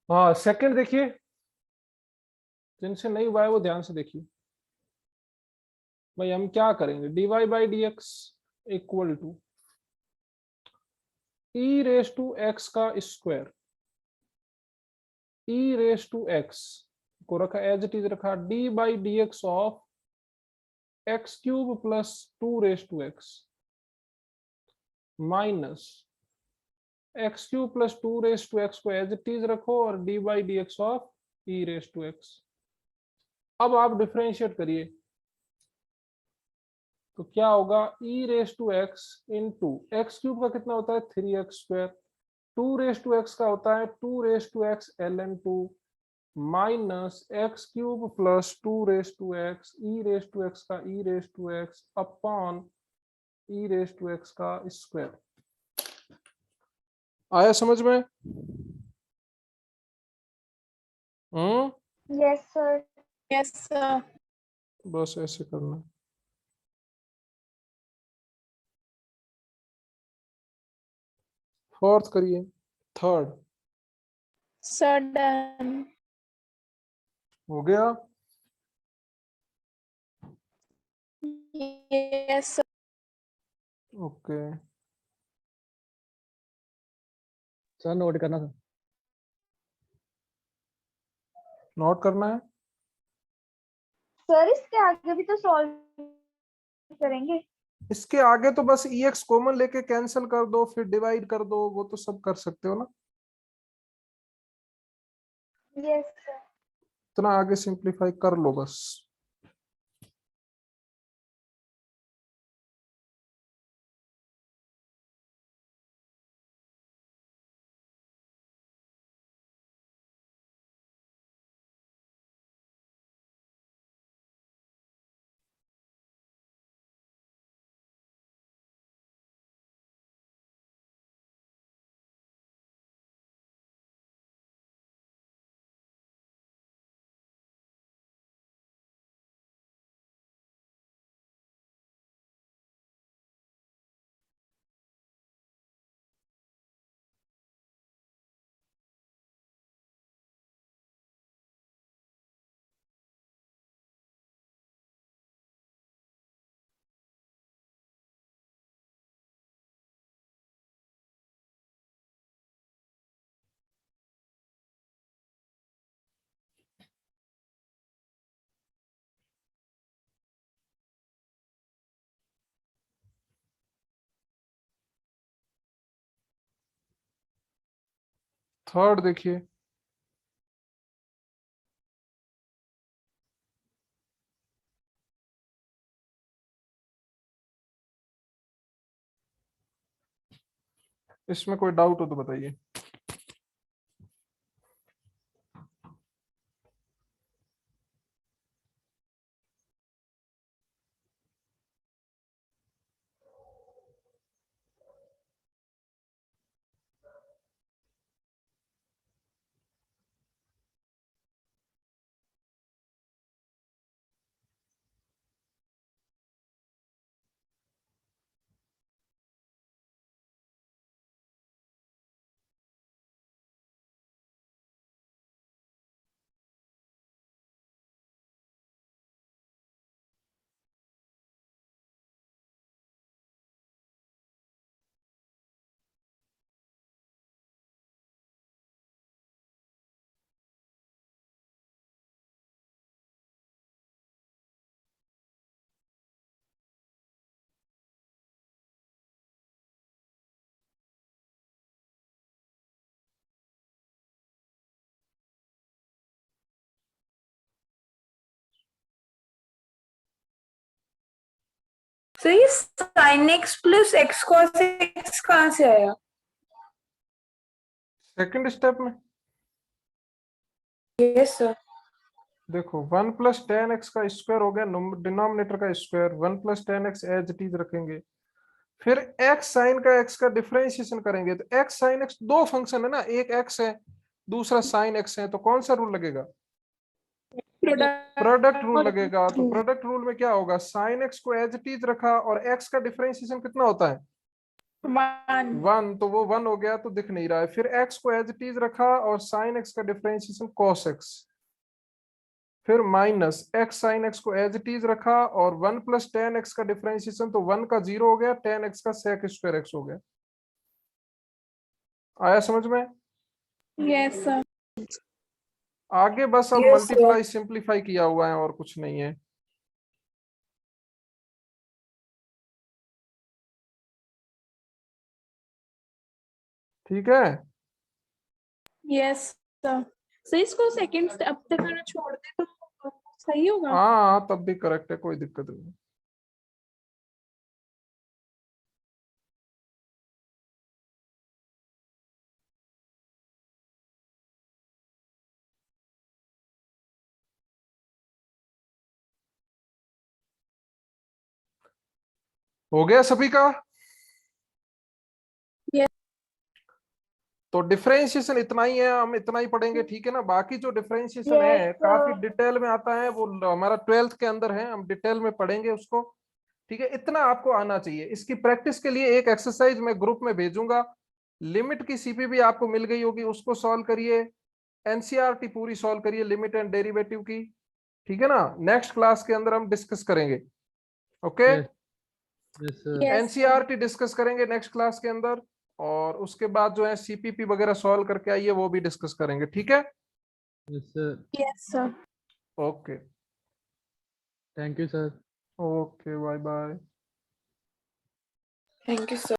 हाँ सेकंड देखिए, जिनसे नहीं हुआ है वो ध्यान से देखिए। भाई हम क्या करेंगे, dy by d x equal to e raise to x का square, e raise to x को रखा एज इट इज, रखा d by d x of x cube plus 2 raise to x minus x cube plus 2 raise to x को as it is रखो और d by d x of e raise to x. अब आप differentiate करिए तो क्या होगा, e raise to x into x cube का कितना होता है 3x square, 2 raise to x का होता है 2 raise to x ln 2 minus x cube plus 2 raise to x e raise to x का e raise to x upon e raise to x का square. आया समझ में? Yes sir. Yes sir. बस ऐसे करना। फोर्थ करिए, थर्ड सर डन। हो गया। Yes sir. Okay sir note करना सर। नोट करना है। सर इसके आगे भी तो सॉल्व करेंगे। इसके आगे तो बस EX कॉमन लेके कैंसिल कर दो, फिर डिवाइड कर दो, वो तो सब कर सकते हो ना। Yes sir. इतना आगे सिंप्लीफाई कर लो बस। थर्ड देखिए, इसमें कोई डाउट हो तो बताइए। सर ये sin x plus x cos x कहाँ से आया? सेकंड स्टेप में यस सर। देखो 1 प्लस टेन एक्स का स्क्वायर हो गया, डिनोमिनेटर का square, 1 plus ten x as it is रखेंगे, फिर x साइन का x का डिफरेंशिएशन करेंगे। तो x साइन x दो फंक्शन है ना, एक x है दूसरा साइन x है, तो कौन सा रूल लगेगा? प्रोडक्ट रूल लगेगा। तो प्रोडक्ट रूल में क्या होगा, साइन x को एज इट इज रखा और x का डिफरेंशिएशन कितना होता है? 1, तो वो 1 हो गया तो दिख नहीं रहा है। फिर x को एज इट इज रखा और साइन x का डिफरेंशिएशन cos x, फिर माइनस x साइन x को एज इट इज रखा और 1 प्लस टेन एक्स का डिफरेंशिएशन, तो 1 का 0 हो गया, टेन एक्स का sec स्क्वायर x हो गया। आया समझ में? Yes sir. आगे बस अब Yes, मल्टीप्लाई सिंप्लीफाई किया हुआ है और कुछ नहीं है। ठीक है, यस सर। सर इसको सेकंड स्टेप तक अगर छोड़ दे तो सही होगा। हाँ तब भी करेक्ट है, कोई दिक्कत नहीं। हो गया सभी का? Yes. तो डिफरेंशिएशन इतना ही है, हम इतना ही पढ़ेंगे, ठीक है ना। बाकी जो डिफरेंशिएशन है काफी डिटेल में आता है, वो हमारा 12th के अंदर है, हम डिटेल में पढ़ेंगे उसको। ठीक है, इतना आपको आना चाहिए। इसकी प्रैक्टिस के लिए एक एक्सरसाइज मैं ग्रुप में भेजूंगा, लिमिट की सीपीपी आपको मिल गई होगी, उसको सॉल्व करिए। एनसीईआरटी पूरी सॉल्व करिए लिमिट एंड डेरिवेटिव की। ठीक है ना, नेक्स्ट क्लास के अंदर हम डिस्कस करेंगे। Okay, yes sir. Yes. NCERT discuss करेंगे नेक्स्ट क्लास के अंदर, और उसके बाद जो है सीपीपी वगैरह सॉल्व करके आइए, वो भी डिस्कस करेंगे। ठीक है, yes sir. Yes sir. Okay thank you sir. Okay, bye bye. Thank you, sir.